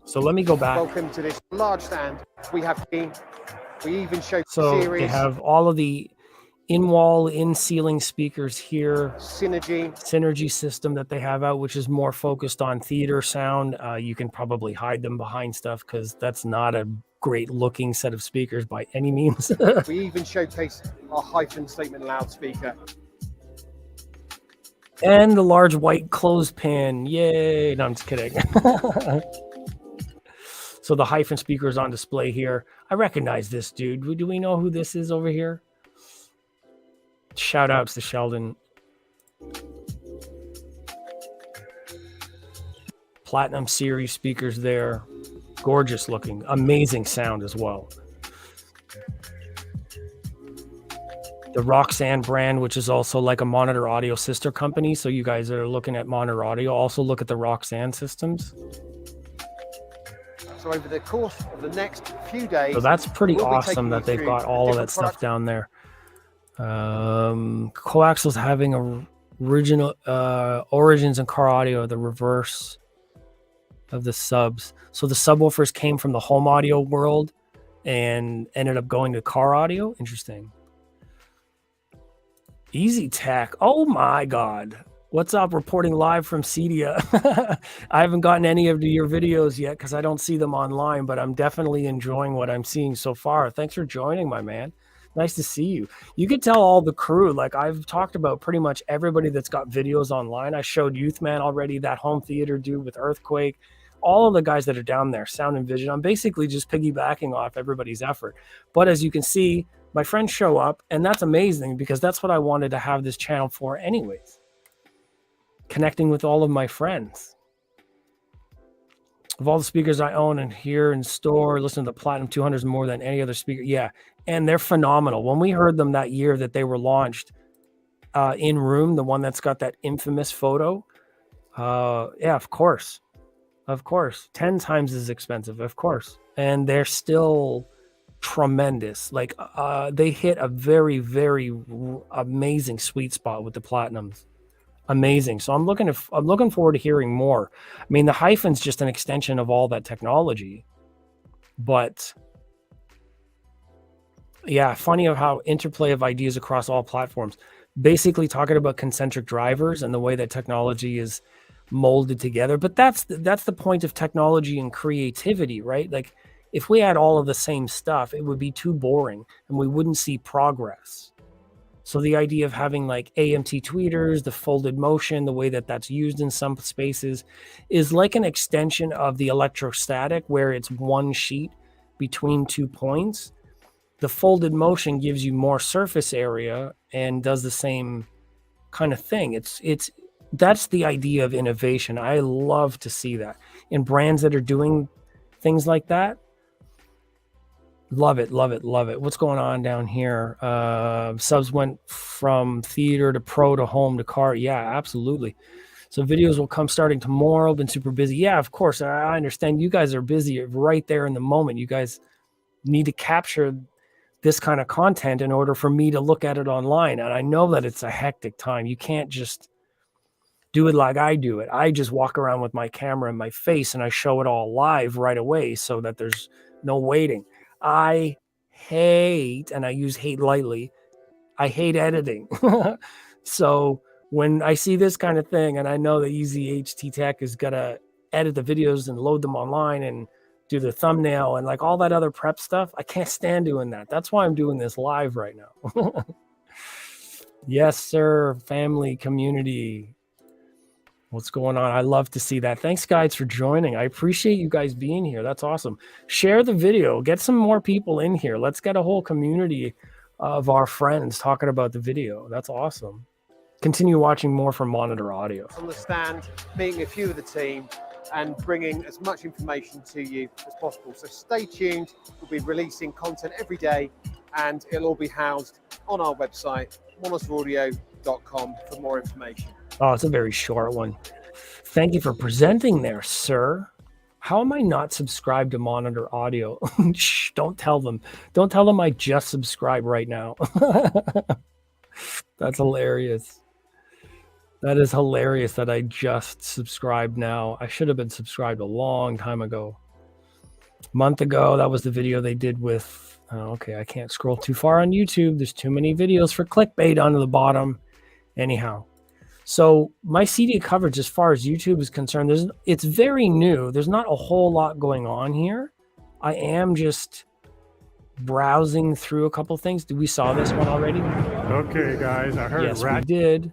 So let me go back. Welcome to this large stand. We even show So series. they have all of the in-wall, in-ceiling speakers here. Synergy system that they have out, which is more focused on theater sound. You can probably hide them behind stuff because that's not a great looking set of speakers by any means. We even showcase our HiFi statement loudspeaker. And the large white clothespin. Yay. No, I'm just kidding. So the HiFi speaker is on display here. I recognize this dude. Do we know who this is over here? Shout outs to Sheldon. Platinum series speakers there. Gorgeous looking. Amazing sound as well. The Roxanne brand, which is also like a Monitor Audio sister company. So you guys that are looking at Monitor Audio, also look at the Roxanne systems. So over the course of the next few days, So that's pretty we'll be awesome taking that you they've through got all of different that stuff down there. Coaxial's having original origins in car audio, the reverse of the subs. So the subwoofers came from the home audio world and ended up going to car audio. Interesting. Easy Tech. Oh my God. What's up? Reporting live from CEDIA. I haven't gotten any of your videos yet because I don't see them online, but I'm definitely enjoying what I'm seeing so far. Thanks for joining, my man. Nice to see you. You could tell all the crew, like I've talked about pretty much everybody that's got videos online. I showed Youthman already, that home theater dude with Earthquake, all of the guys that are down there, Sound and Vision. I'm basically just piggybacking off everybody's effort. But as you can see, my friends show up, and that's amazing because that's what I wanted to have this channel for anyways. Connecting with all of my friends. Of all the speakers I own and hear in store, listen to the Platinum 200s more than any other speaker. Yeah, and they're phenomenal. When we heard them that year that they were launched in room, the one that's got that infamous photo, yeah, of course. Of course. 10 times as expensive, of course. And they're still tremendous. Like they hit a very, very amazing sweet spot with the Platinums. Amazing. So I'm looking forward to hearing more. I mean, the HiFi's just an extension of all that technology. But yeah, funny of how interplay of ideas across all platforms. Basically talking about concentric drivers and the way that technology is molded together. But that's the point of technology and creativity, right? Like if we had all of the same stuff, it would be too boring and we wouldn't see progress. So the idea of having like AMT tweeters, the folded motion, the way that that's used in some spaces is like an extension of the electrostatic where it's one sheet between 2 points. The folded motion gives you more surface area and does the same kind of thing. That's the idea of innovation. I love to see that in brands that are doing things like that. Love it, love it, love it. What's going on down here? Subs went from theater to pro to home to car. Yeah, absolutely. So videos will come starting tomorrow. Been super busy. Yeah, of course. I understand you guys are busy right there in the moment. You guys need to capture this kind of content in order for me to look at it online. And I know that it's a hectic time. You can't just do it like I do it. I just walk around with my camera in my face and I show it all live right away so that there's no waiting. I hate, and I use hate lightly, I hate editing. So when I see this kind of thing and I know that Easy HT Tech is going to edit the videos and load them online and do the thumbnail and like all that other prep stuff, I can't stand doing that. That's why I'm doing this live right now. Yes, sir. Family, community. What's going on? I love to see that. Thanks, guys, for joining. I appreciate you guys being here. That's awesome. Share the video. Get some more people in here. Let's get a whole community of our friends talking about the video. That's awesome. Continue watching more from Monitor Audio. On the stand, meeting a few of the team and bringing as much information to you as possible. So stay tuned. We'll be releasing content every day and it'll all be housed on our website, monitoraudio.com, for more information. Oh, it's a very short one. Thank you for presenting there, sir. How am I not subscribed to Monitor Audio? Shh, don't tell them. Don't tell them I just subscribed right now. That's hilarious. That is hilarious that I just subscribed now. I should have been subscribed a long time ago. A month ago, that was the video they did with... Oh, okay, I can't scroll too far on YouTube. There's too many videos for clickbait on the bottom. Anyhow. So my CEDIA coverage, as far as YouTube is concerned, it's very new. There's not a whole lot going on here. I am just browsing through a couple things. Did we saw this one already? Okay, guys, I heard yes, we did.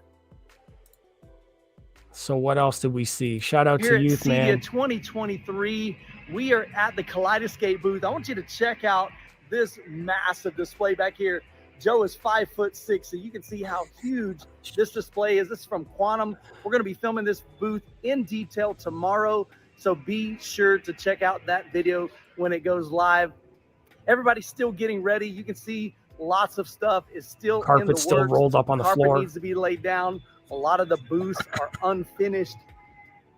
So what else did we see? Shout out Here to at Youth CEDIA Man. 2023, we are at the Kaleidoscape booth. I want you to check out this massive display back here. Joe is 5'6", so you can see how huge this display is. This is from Quantum. We're going to be filming this booth in detail tomorrow, so be sure to check out that video when it goes live. Everybody's still getting ready. You can see lots of stuff is still in the Carpet's works. still rolled up on the Carpet floor. needs to be laid down. A lot of the booths are unfinished,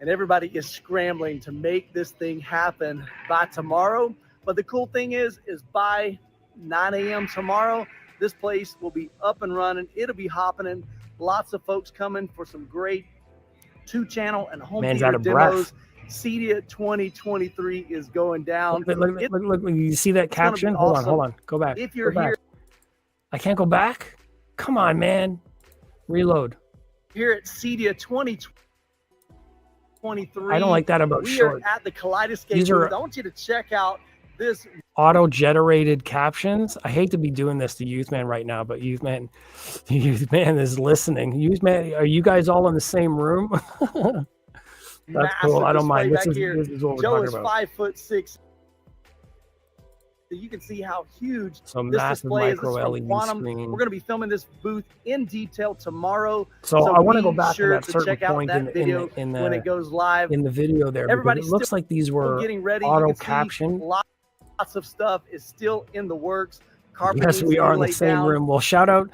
and everybody is scrambling to make this thing happen by tomorrow. But the cool thing is by 9 a.m. tomorrow, this place will be up and running. It'll be hopping in. Lots of folks coming for some great 2-channel and home Man's theater out of breath. demos. CEDIA 2023 is going down. Look, you see that It's gonna be caption? awesome. Hold on. Go back. If you're Go back. here, I can't go back? Come on, man. Reload. here at CEDIA 2023, I don't like that about we short. are at the Kaleidoscape These are booth. I want you to check out this. Auto-generated captions. I hate to be doing this to Youth Man right now, but Youth Man is listening. Youth Man, are you guys all in the same room? That's cool. I don't mind. This is what we're Joe talking is about. 5'6". So you can see how huge So this massive display is. This micro is from LED Quantum. screen. We're going to be filming this booth in detail tomorrow. So I want to be go back to sure that certain check out point that video in when it goes live. the video there. Because Everybody's it looks still like these were getting ready. auto You can see captioned. Lots of stuff is still in the works. Carpet Yes, needs we to be are in the laid same down. room. Well, shout out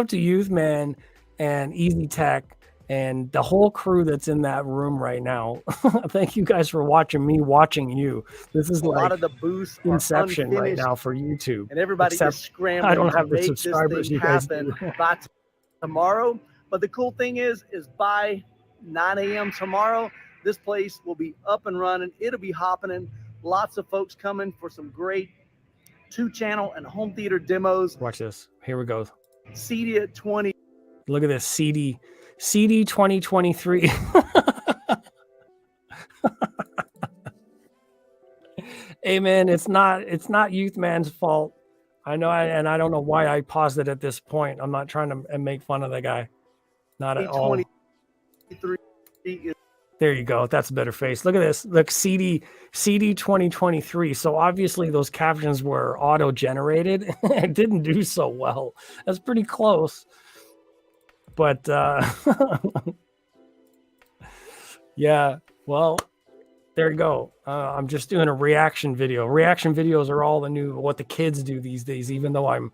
to Youth Man and Easy Tech and the whole crew that's in that room right now. Thank you guys for watching me watching you. This is A lot like of the booths are Inception right unfinished, now for YouTube. and everybody Except is scrambling I don't to have the make this subscribers thing you guys happen do. by tomorrow. But the cool thing is by 9 a.m. tomorrow, this place will be up and running. It'll be hopping in. Lots of folks coming for some great 2-channel and home theater demos. Watch this. Here we go. CEDIA 20. Look at this CD 2023. Hey man, it's not Youth Man's fault. I know, and I don't know why I paused it at this point. I'm not trying to make fun of the guy. Not at all. 23 is There you go. That's a better face. Look at this. Look, CD 2023. So obviously those captions were auto-generated. It didn't do so well. That's pretty close. But yeah, well, there you go. I'm just doing a reaction video. Reaction videos are all what the kids do these days, even though I'm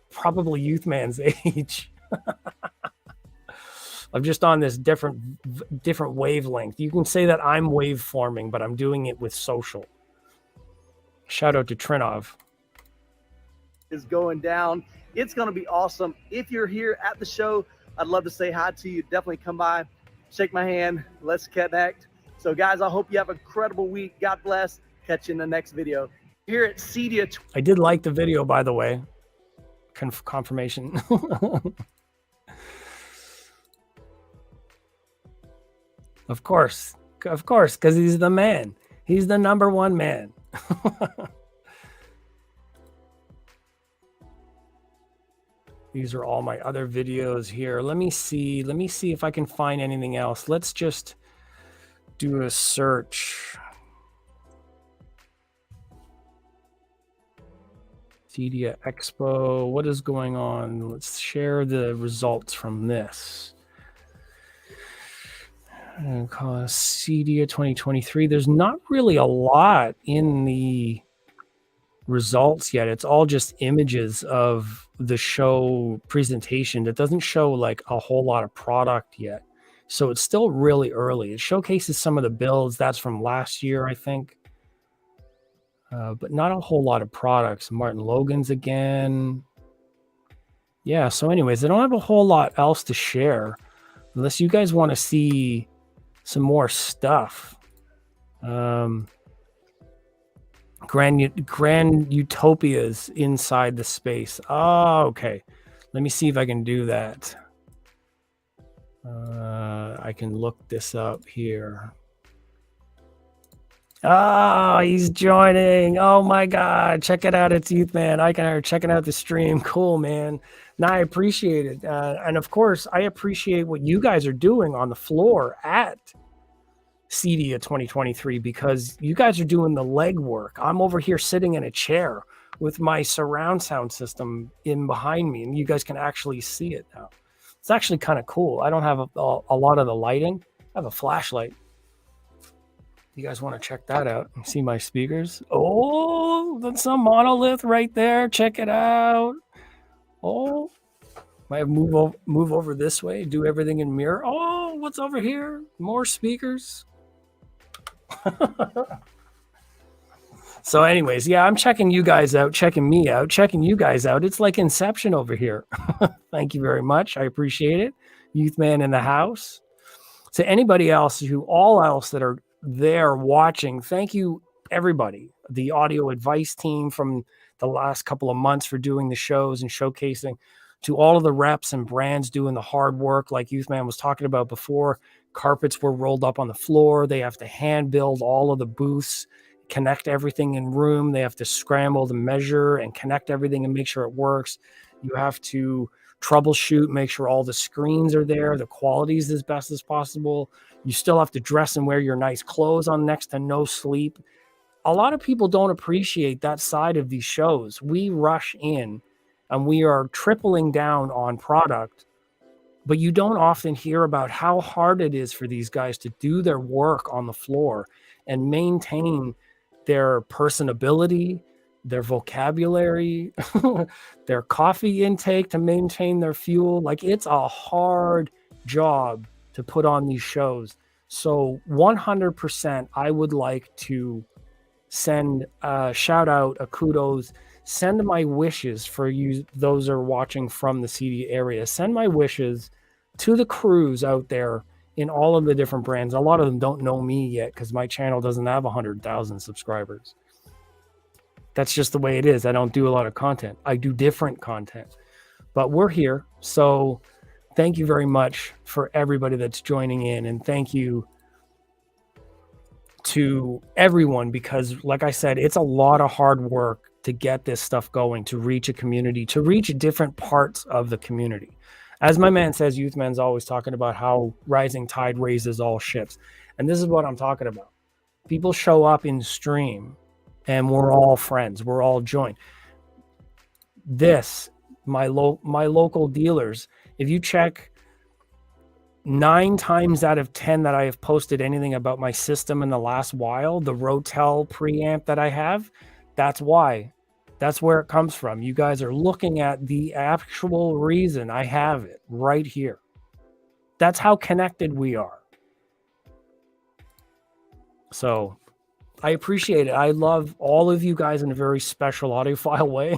probably Youth Man's age. I'm just on this different wavelength. You can say that I'm waveforming, but I'm doing it with social. Shout out to Trinov. is going down. It's going to be awesome. If you're here at the show, I'd love to say hi to you. Definitely come by, shake my hand. Let's connect. So guys, I hope you have an incredible week. God bless. Catch you in the next video. Here at CEDIA. I did like the video, by the way. Confirmation. Of course, because he's the man. He's the #1 man. These are all my other videos here. Let me see if I can find anything else. Let's just do a search. CEDIA Expo. What is going on? Let's share the results from this. CEDIA 2023. There's not really a lot in the results yet. It's all just images of the show presentation. That doesn't show like a whole lot of product yet. So it's still really early. It showcases some of the builds. That's from last year, I think. But not a whole lot of products. Martin Logan's again. Yeah, so anyways, I don't have a whole lot else to share. Unless you guys want to see some more stuff. Grand utopias inside the space. Oh, okay. Let me see if I can do that. I can look this up here. Oh, he's joining. Oh my God. Check it out. It's Youth Man. I can checking out the stream. Cool, man. No, I appreciate it. And of course, I appreciate what you guys are doing on the floor at CEDIA 2023 because you guys are doing the legwork. I'm over here sitting in a chair with my surround sound system in behind me, and you guys can actually see it now. It's actually kind of cool. I don't have a lot of the lighting. I have a flashlight. You guys want to check that out and see my speakers? Oh, that's a monolith right there. Check it out. Oh, might move over this way, do everything in mirror. Oh, what's over here? More speakers. So anyways, yeah, I'm checking you guys out, checking me out, checking you guys out. It's like Inception over here. Thank you very much. I appreciate it. Youth Man in the house. To anybody else all else that are there watching, thank you everybody. The audio advice team from the last couple of months for doing the shows and showcasing, to all of the reps and brands doing the hard work like Youth Man was talking about before. Carpets were rolled up on the floor. They have to hand build all of the booths, connect everything in room. They have to scramble to measure and connect everything and make sure it works. You have to troubleshoot, make sure all the screens are there, the quality is as best as possible. You still have to dress and wear your nice clothes on next to no sleep. A lot of people don't appreciate that side of these shows. We rush in and we are tripling down on product, but you don't often hear about how hard it is for these guys to do their work on the floor and maintain their personability, their vocabulary, their coffee intake to maintain their fuel. Like, it's a hard job to put on these shows. So 100%, I would like to send a shout out, a kudos, send my wishes for you, those are watching from the CEDIA area. Send my wishes to the crews out there in all of the different brands. A lot of them don't know me yet because my channel doesn't have 100,000 subscribers. That's just the way it is. I don't do a lot of content. I do different content, but we're here. So thank you very much for everybody that's joining in, and thank you to everyone, because like I said, it's a lot of hard work to get this stuff going, to reach a community, to reach different parts of the community. As my man says, Youth Man's always talking about how rising tide raises all ships. And this is what I'm talking about. People show up in stream and we're all friends. We're all joined. This, my local dealers, if you check 9 times out of 10 that I have posted anything about my system in the last while, the Rotel preamp that I have, that's why. That's where it comes from. You guys are looking at the actual reason I have it right here. That's how connected we are. So I appreciate it. I love all of you guys in a very special audiophile way.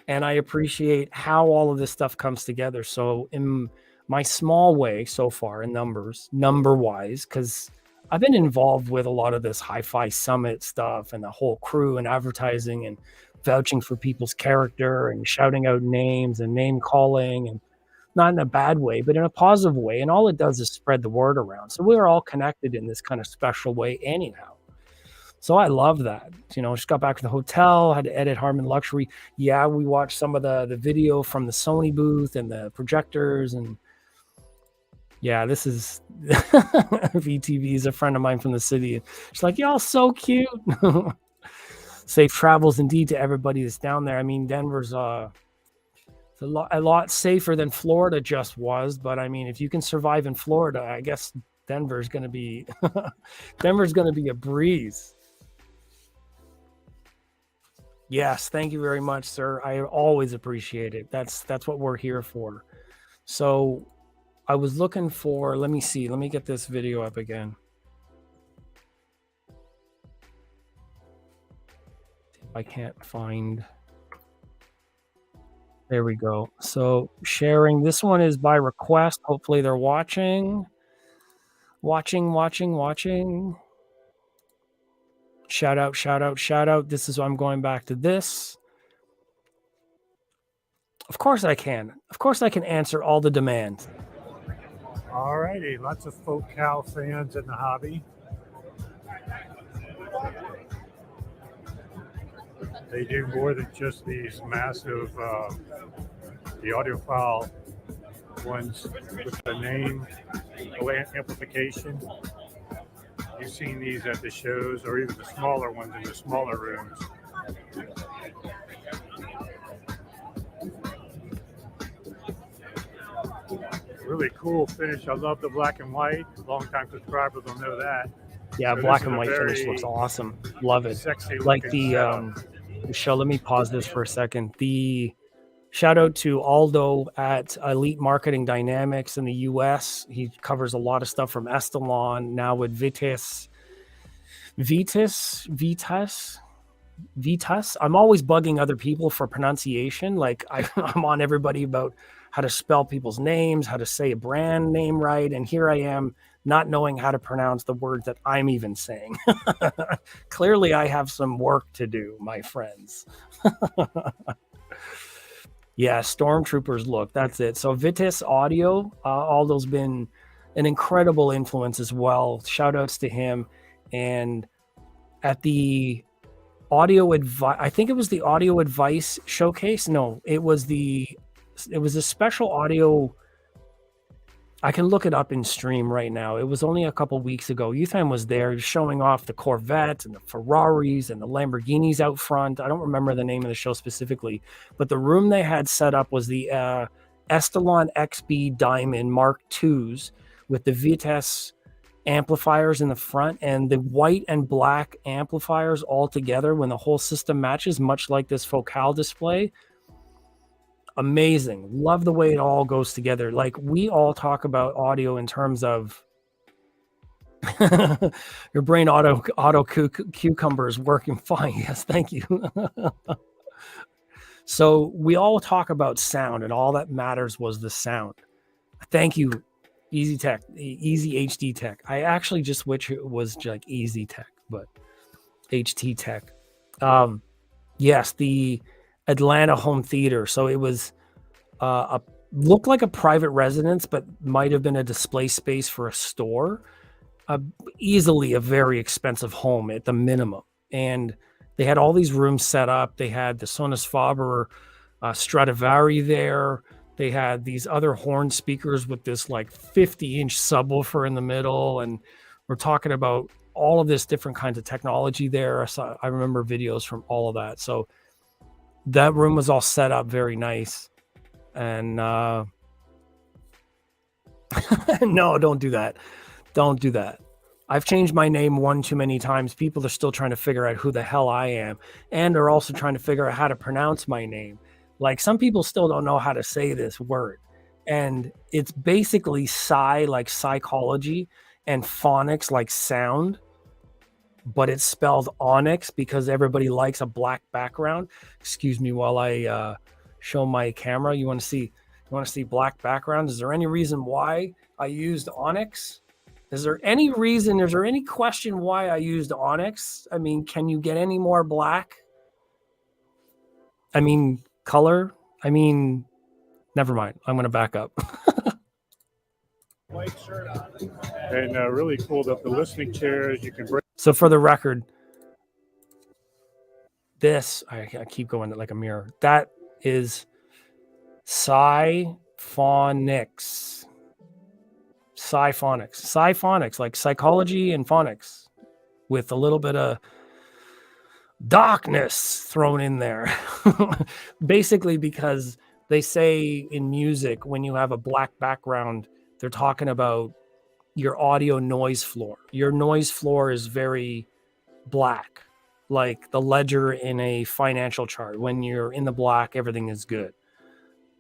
And I appreciate how all of this stuff comes together. So in my small way so far in number-wise, because I've been involved with a lot of this HiFi Summit stuff and the whole crew and advertising and vouching for people's character and shouting out names and name calling, and not in a bad way, but in a positive way. And all it does is spread the word around. So we're all connected in this kind of special way anyhow. So I love that. You know, just got back to the hotel, had to edit Harman Luxury. Yeah, we watched some of the video from the Sony booth and the projectors, and yeah, this is VTV is a friend of mine from the city. She's like, y'all so cute. Safe travels indeed to everybody that's down there. I mean, Denver's a lot safer than Florida just was, but I mean, if you can survive in Florida, I guess Denver's going to be Denver's going to be a breeze. Yes, thank you very much, sir. I always appreciate it. That's what we're here for. So I was looking for, let me see, let me get this video up again. I can't find, there we go. So sharing, this one is by request. Hopefully they're watching. Shout out, shout out, shout out. This is, I'm going back to this. Of course I can. Of course I can answer all the demands. All righty, lots of folk cow fans in the hobby. They do more than just these massive, the audiophile ones with the name, amplification. You've seen these at the shows, or even the smaller ones in the smaller rooms. Really cool finish. I love the black and white. Long-time subscribers will know that. Yeah, So black this and is a white finish very looks awesome. Love it. sexy Like looking the setup. Michelle, let me pause this for a second. The shout out to Aldo at Elite Marketing Dynamics in the US. He covers a lot of stuff from Estalon, now with Vitas. I'm always bugging other people for pronunciation. Like I'm on everybody about how to spell people's names, how to say a brand name right. And here I am not knowing how to pronounce the words that I'm even saying. Clearly I have some work to do, my friends. Yeah, Stormtroopers look, that's it. So Vitas Audio, Aldo's been an incredible influence as well. Shout outs to him. And at the audio advice, I think it was the audio advice showcase. No, it was a special audio. I can look it up in stream right now. It was only a couple weeks ago. Ethan was there showing off the Corvettes and the Ferraris and the Lamborghinis out front. I don't remember the name of the show specifically, but the room they had set up was the Estalon XB Diamond Mark IIs with the Vitas amplifiers in the front and the white and black amplifiers all together when the whole system matches, much like this Focal display. Amazing. Love the way it all goes together. Like we all talk about audio in terms of your brain auto cucumber is working fine. Yes, thank you. So we all talk about sound, and all that matters was the sound. Thank you, Easy Tech, Easy HD Tech. I actually just wish it was like Easy Tech, but HT Tech. Yes, the Atlanta home theater. So it was looked like a private residence, but might have been a display space for a store. Easily a very expensive home at the minimum. And they had all these rooms set up. They had the Sonus Faber Stradivari there. They had these other horn speakers with this like 50-inch subwoofer in the middle. And we're talking about all of this different kinds of technology there. I remember videos from all of that. So that room was all set up very nice. And no, don't do that. Don't do that. I've changed my name one too many times. People are still trying to figure out who the hell I am. And they're also trying to figure out how to pronounce my name. Like some people still don't know how to say this word. And it's basically psi, like psychology, and phonics, like sound. But it's spelled onyx because everybody likes a black background. Excuse me while I show my camera. You want to see black background? Is there any reason why I used onyx? Is there any question why I used onyx? I mean, can you get any more black? I mean, color? I mean, never mind. I'm going to back up. And really cool that the listening chairs, you can bring. So for the record, this, I keep going like a mirror. That is Psi-phonics. Psi-phonics, like psychology and phonics with a little bit of darkness thrown in there. Basically because they say in music, when you have a black background, they're talking about your audio noise floor. Your noise floor is very black, like the ledger in a financial chart. When you're in the black, everything is good,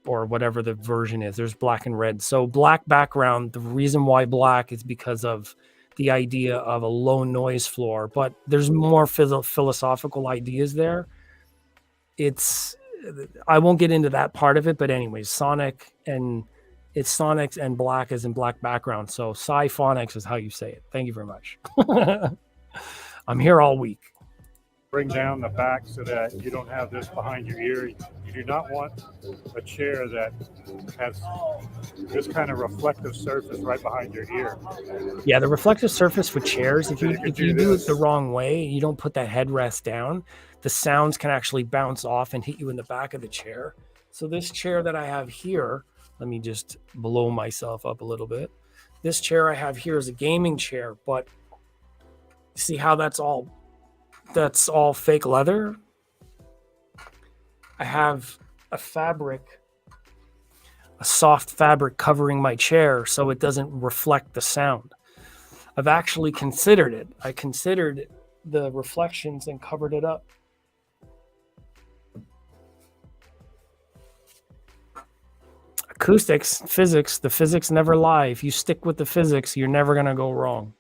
or whatever the version is. There's black and red. So black background, the reason why black is because of the idea of a low noise floor, but there's more philosophical ideas there. I won't get into that part of it, but anyways, it's sonics and black is in black background. So Psi-phonics is how you say it. Thank you very much. I'm here all week. bring down the back so that you don't have this behind your ear. You do not want a chair that has this kind of reflective surface right behind your ear. Yeah, the reflective surface for chairs, if you do it the this. wrong way, you don't put that headrest down, the sounds can actually bounce off and hit you in the back of the chair. So this chair that I have here, let me just blow myself up a little bit. This chair I have here is a gaming chair, but see how that's all fake leather? I have a soft fabric covering my chair so it doesn't reflect the sound. I've actually considered it. I considered the reflections and covered it up. Acoustics, physics, the physics never lie. If you stick with the physics, you're never going to go wrong.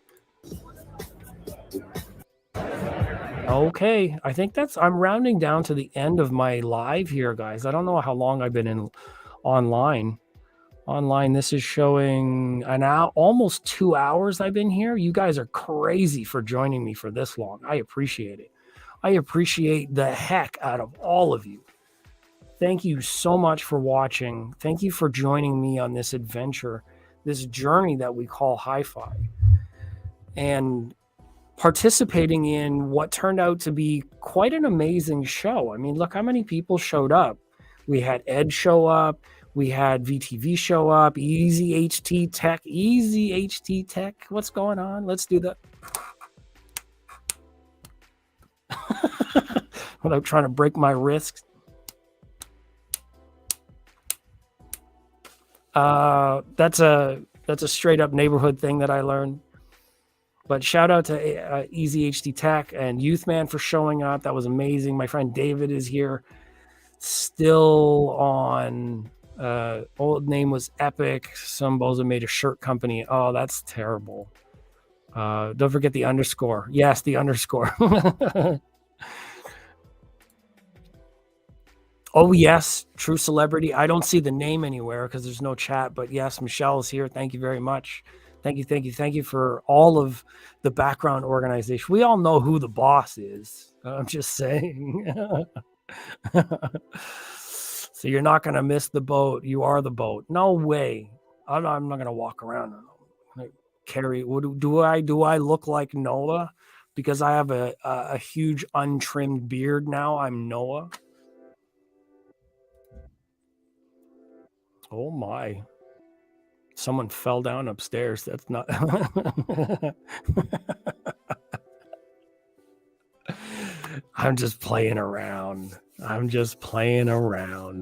Okay, I think I'm rounding down to the end of my live here, guys. I don't know how long I've been online. Online, this is showing an hour, almost 2 hours I've been here. You guys are crazy for joining me for this long. I appreciate it. I appreciate the heck out of all of you. Thank you so much for watching. Thank you for joining me on this adventure, this journey that we call HiFi, and participating in what turned out to be quite an amazing show. I mean, look how many people showed up. We had Ed show up. We had VTV show up. Easy HT Tech. What's going on? Let's do that. Without trying to break my wrist. That's a straight up neighborhood thing that I learned. But shout out to Easy HT Tech and Youthman for showing up. That was amazing. My friend David is here, still on. Old name was Epic. Some bozo made a shirt company. Oh, that's terrible. Don't forget the underscore. Yes, the underscore. Oh, yes. True Celebrity. I don't see the name anywhere because there's no chat. But yes, Michelle is here. Thank you very much. Thank you for all of the background organization. We all know who the boss is. I'm just saying. So you're not going to miss the boat. You are the boat. No way. I'm not going to walk around and carry. Do I look like Noah because I have a huge untrimmed beard now? I'm Noah. Oh my. Someone fell down upstairs. That's not. I'm just playing around.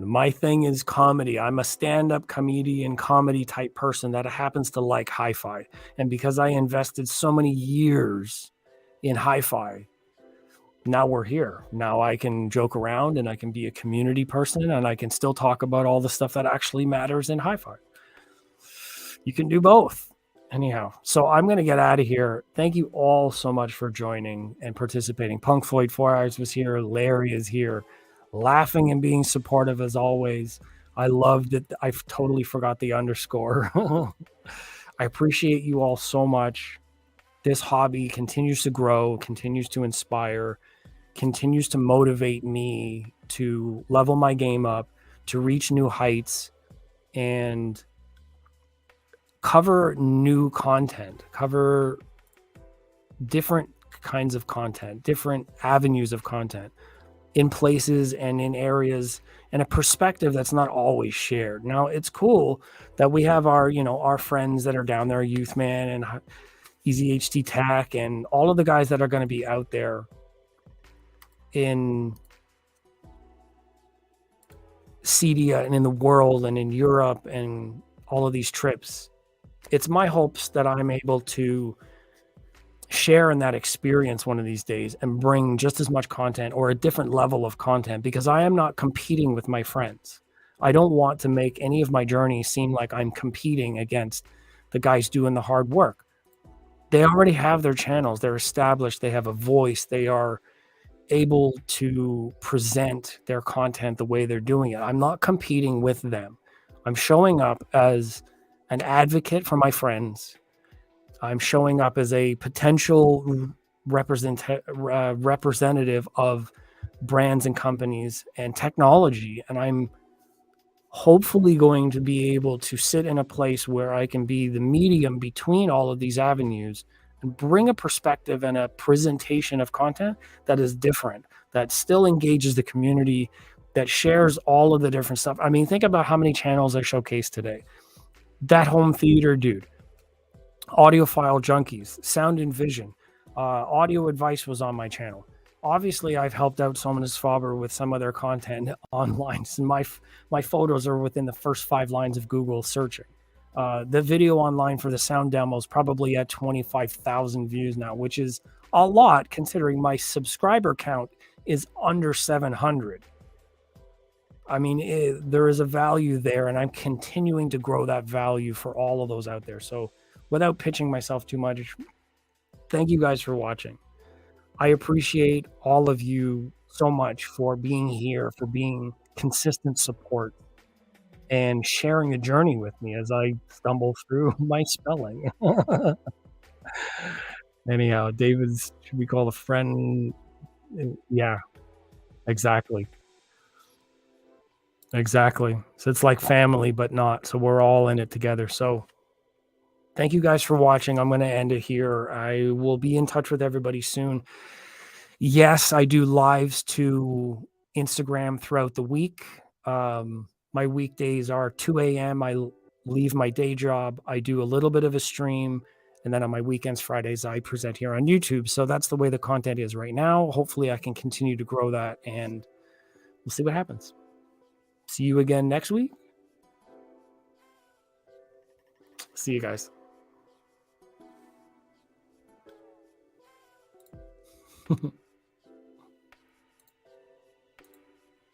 My thing is comedy. I'm a stand-up comedian, comedy type person that happens to like HiFi. And because I invested so many years in HiFi, now we're here. Now I can joke around and I can be a community person and I can still talk about all the stuff that actually matters in HiFi. You can do both. Anyhow, so I'm going to get out of here. Thank you all so much for joining and participating. Punk Floyd 4 Hours was here. Larry is here, laughing and being supportive as always. I loved it. I totally forgot the underscore. I appreciate you all so much. This hobby continues to grow, continues to inspire, continues to motivate me to level my game up, to reach new heights, and cover new content, cover different kinds of content, different avenues of content in places and in areas and a perspective that's not always shared. Now, it's cool that we have our friends that are down there, Youthman and Easy HT Tech and all of the guys that are going to be out there in CEDIA and in the world and in Europe and all of these trips. It's my hopes that I'm able to share in that experience one of these days and bring just as much content or a different level of content, because I am not competing with my friends. I don't want to make any of my journey seem like I'm competing against the guys doing the hard work. They already have their channels. They're established. They have a voice. They are able to present their content the way they're doing it. I'm not competing with them. I'm showing up as an advocate for my friends. I'm showing up as a potential representative of brands and companies and technology. And I'm hopefully going to be able to sit in a place where I can be the medium between all of these avenues and bring a perspective and a presentation of content that is different, that still engages the community, that shares all of the different stuff. I mean, think about how many channels I showcased today. That Home Theater dude, Audiophile Junkies, Sound and Vision, Audio Advice was on my channel. Obviously, I've helped out Sominus Faber with some of their content online. So my photos are within the first 5 lines of Google searching. The video online for the sound demo is probably at 25,000 views now, which is a lot considering my subscriber count is under 700. I mean, there is a value there, and I'm continuing to grow that value for all of those out there. So without pitching myself too much, thank you guys for watching. I appreciate all of you so much for being here, for being consistent support, and sharing the journey with me as I stumble through my spelling. Anyhow, David's, should we call a friend? Yeah, exactly. Exactly. So it's like family, but not. So we're all in it together. So thank you guys for watching. I'm going to end it here. I will be in touch with everybody soon. Yes, I do lives to Instagram throughout the week. My weekdays are 2 a.m. I leave my day job. I do a little bit of a stream. And then on my weekends, Fridays, I present here on YouTube. So that's the way the content is right now. Hopefully I can continue to grow that, and we'll see what happens. See you again next week. See you guys.